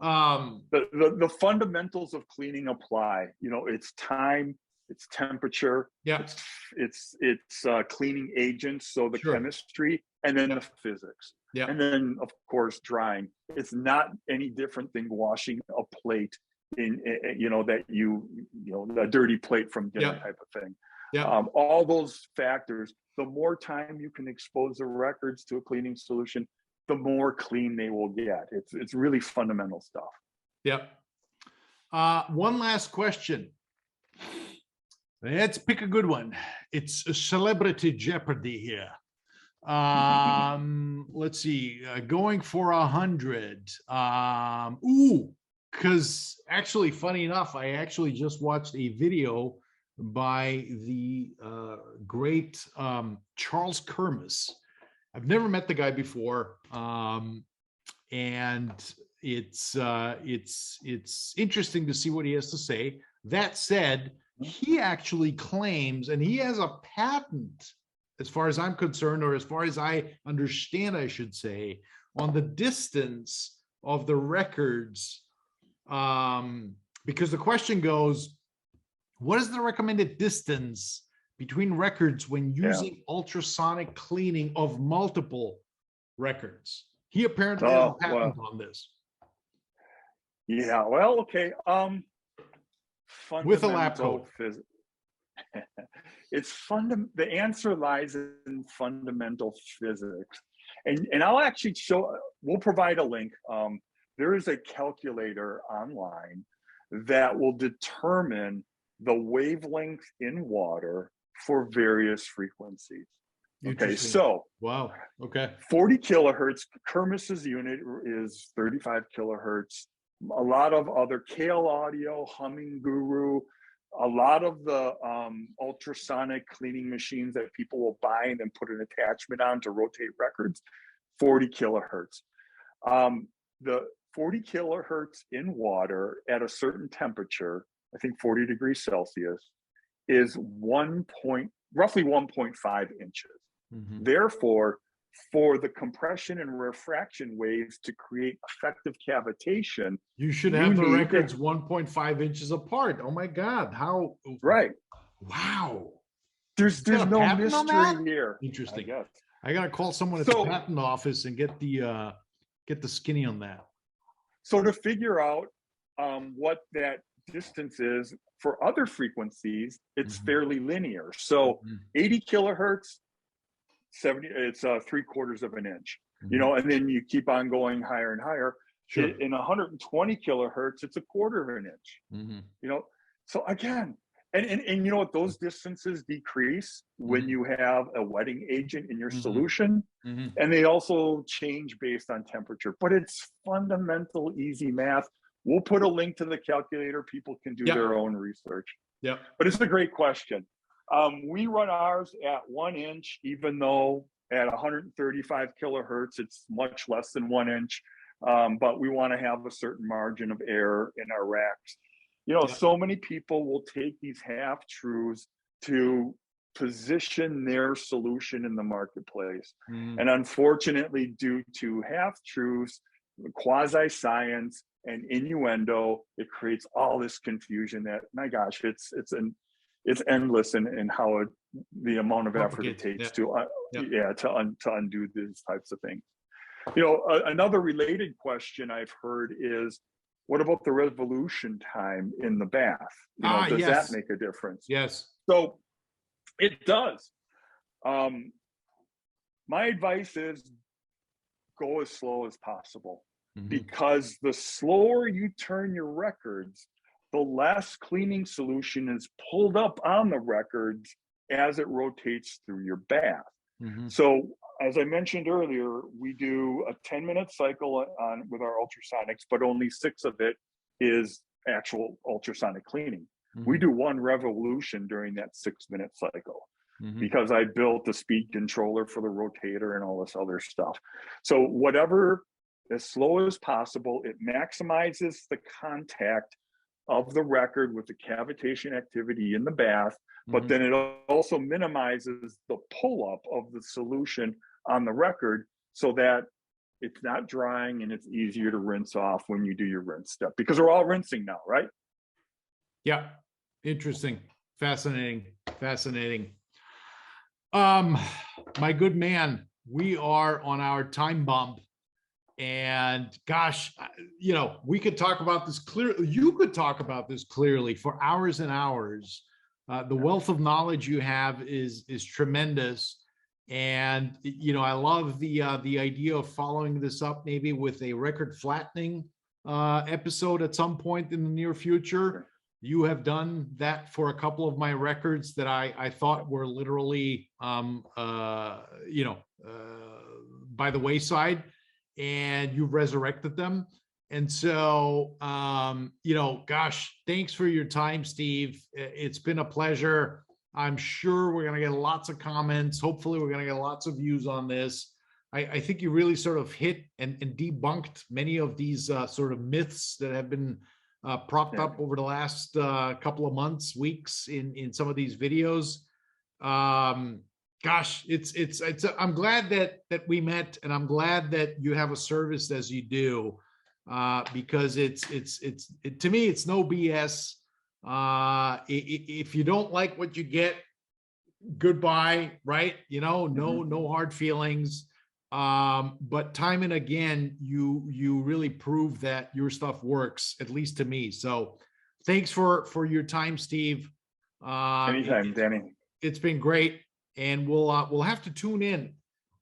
The fundamentals of cleaning apply. It's time, it's temperature, it's cleaning agents, so the chemistry, and then the physics, and then of course drying. It's not any different than washing a plate in the dirty plate from dinner type of thing. All those factors, the more time you can expose the records to a cleaning solution, the more clean they will get. It's really fundamental stuff. One last question. Let's pick a good one. It's a celebrity Jeopardy here. Let's see, going for 100. Because actually, funny enough, I actually just watched a video by the great Charles Kermis. I've never met the guy before, and it's interesting to see what he has to say. That said, he actually claims, and he has a patent, as far as I'm concerned, or as far as I understand, I should say, on the distance of the records. Because the question goes, what is the recommended distance between records when using ultrasonic cleaning of multiple records? He apparently has a patent on this. Yeah, well, okay. With a lab coat. The answer lies in fundamental physics. And I'll actually we'll provide a link. There is a calculator online that will determine the wavelength in water for various frequencies. Okay, so wow, okay, 40 kilohertz, Kermis's unit is 35 kilohertz. A lot of other Kale Audio, Humming Guru, a lot of the ultrasonic cleaning machines that people will buy and then put an attachment on to rotate records, 40 kilohertz. The 40 kilohertz in water at a certain temperature, I think 40 degrees Celsius, is roughly 1.5 inches. Mm-hmm. Therefore, for the compression and refraction waves to create effective cavitation, you should have the records 1.5 inches apart. Oh my God, how? Right. Wow. There's no mystery here. Interesting. I gotta call someone at the patent office and get the skinny on that. So to figure out what that distance is for other frequencies, it's fairly linear. So 80 kilohertz, 70, it's 3/4 of an inch, you know, and then you keep on going higher and higher. Sure. In 120 kilohertz, it's 1/4 of an inch, you know. So again, and you know what, those distances decrease when you have a wetting agent in your solution, and they also change based on temperature, but it's fundamental, easy math. We'll put a link to the calculator. People can do their own research. Yeah, but it's a great question. We run ours at 1 inch, even though at 135 kilohertz, it's much less than 1 inch. But we want to have a certain margin of error in our racks. You know, so many people will take these half truths to position their solution in the marketplace. And unfortunately, due to half truths, quasi science, and innuendo, it creates all this confusion that, my gosh, it's endless in how the amount of effort it takes to undo these types of things. You know, another related question I've heard is, what about the revolution time in the bath? You know, does that make a difference? Yes. So it does. My advice is go as slow as possible, because the slower you turn your records, the less cleaning solution is pulled up on the records as it rotates through your bath. So as I mentioned earlier, we do a 10-minute cycle with our ultrasonics, but only 6 of it is actual ultrasonic cleaning. We do 1 revolution during that 6-minute cycle, because I built the speed controller for the rotator and all this other stuff. So whatever, as slow as possible, it maximizes the contact of the record with the cavitation activity in the bath, but then it also minimizes the pull-up of the solution on the record so that it's not drying and it's easier to rinse off when you do your rinse step, because we're all rinsing now, right? Yeah, interesting, fascinating. My good man, we are on our time bump. And gosh, you know, we could talk about this clearly. You could talk about this clearly for hours and hours. The wealth of knowledge you have is tremendous. And, you know, I love the idea of following this up maybe with a record flattening episode at some point in the near future. You have done that for a couple of my records that I thought were literally, by the wayside, and you've resurrected them. And so, gosh, thanks for your time, Steve. It's been a pleasure. I'm sure we're going to get lots of comments. Hopefully we're going to get lots of views on this. I think you really sort of hit and debunked many of these sort of myths that have been propped up over the last couple of months, weeks in some of these videos. Gosh, it's I'm glad that we met, and I'm glad that you have a service as you do, because it's to me, it's no BS. If you don't like what you get, goodbye, right? No hard feelings. But time and again, you really prove that your stuff works, at least to me. So thanks for your time, Steve. Anytime, Danny. It's been great. And we'll have to tune in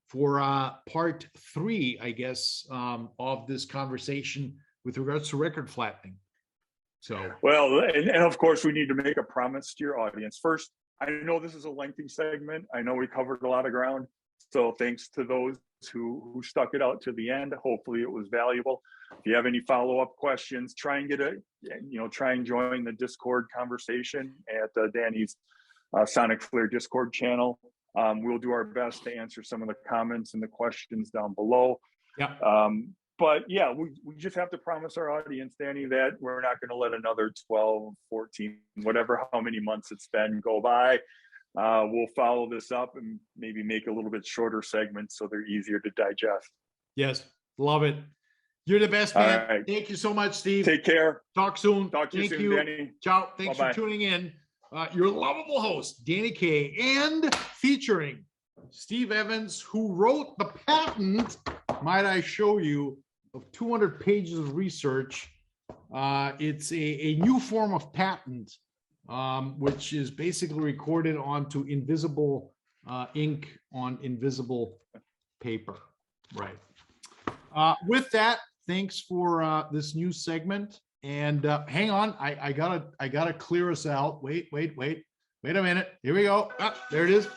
for part 3, I guess, of this conversation with regards to record flattening. So, well, and of course, we need to make a promise to your audience. First, I know this is a lengthy segment. I know we covered a lot of ground. So thanks to those who stuck it out to the end. Hopefully it was valuable. If you have any follow-up questions, try and join the Discord conversation at Danny's SonicFlare Discord channel. We'll do our best to answer some of the comments and the questions down below. Yeah. But yeah, we just have to promise our audience, Danny, that we're not going to let another 12, 14, how many months it's been go by. We'll follow this up and maybe make a little bit shorter segments so they're easier to digest. Yes, love it. You're the best, man. All right. Thank you so much, Steve. Take care. Talk soon. Talk to you soon, Danny. Ciao. Thanks Bye-bye. for tuning in. Your lovable host, Danny K, and featuring Steve Evans, who wrote the patent, might I show you, of 200 pages of research. It's a new form of patent, which is basically recorded onto invisible ink on invisible paper. Right. With that, thanks for this new segment. And hang on, I gotta clear us out. Wait a minute. Here we go. There it is.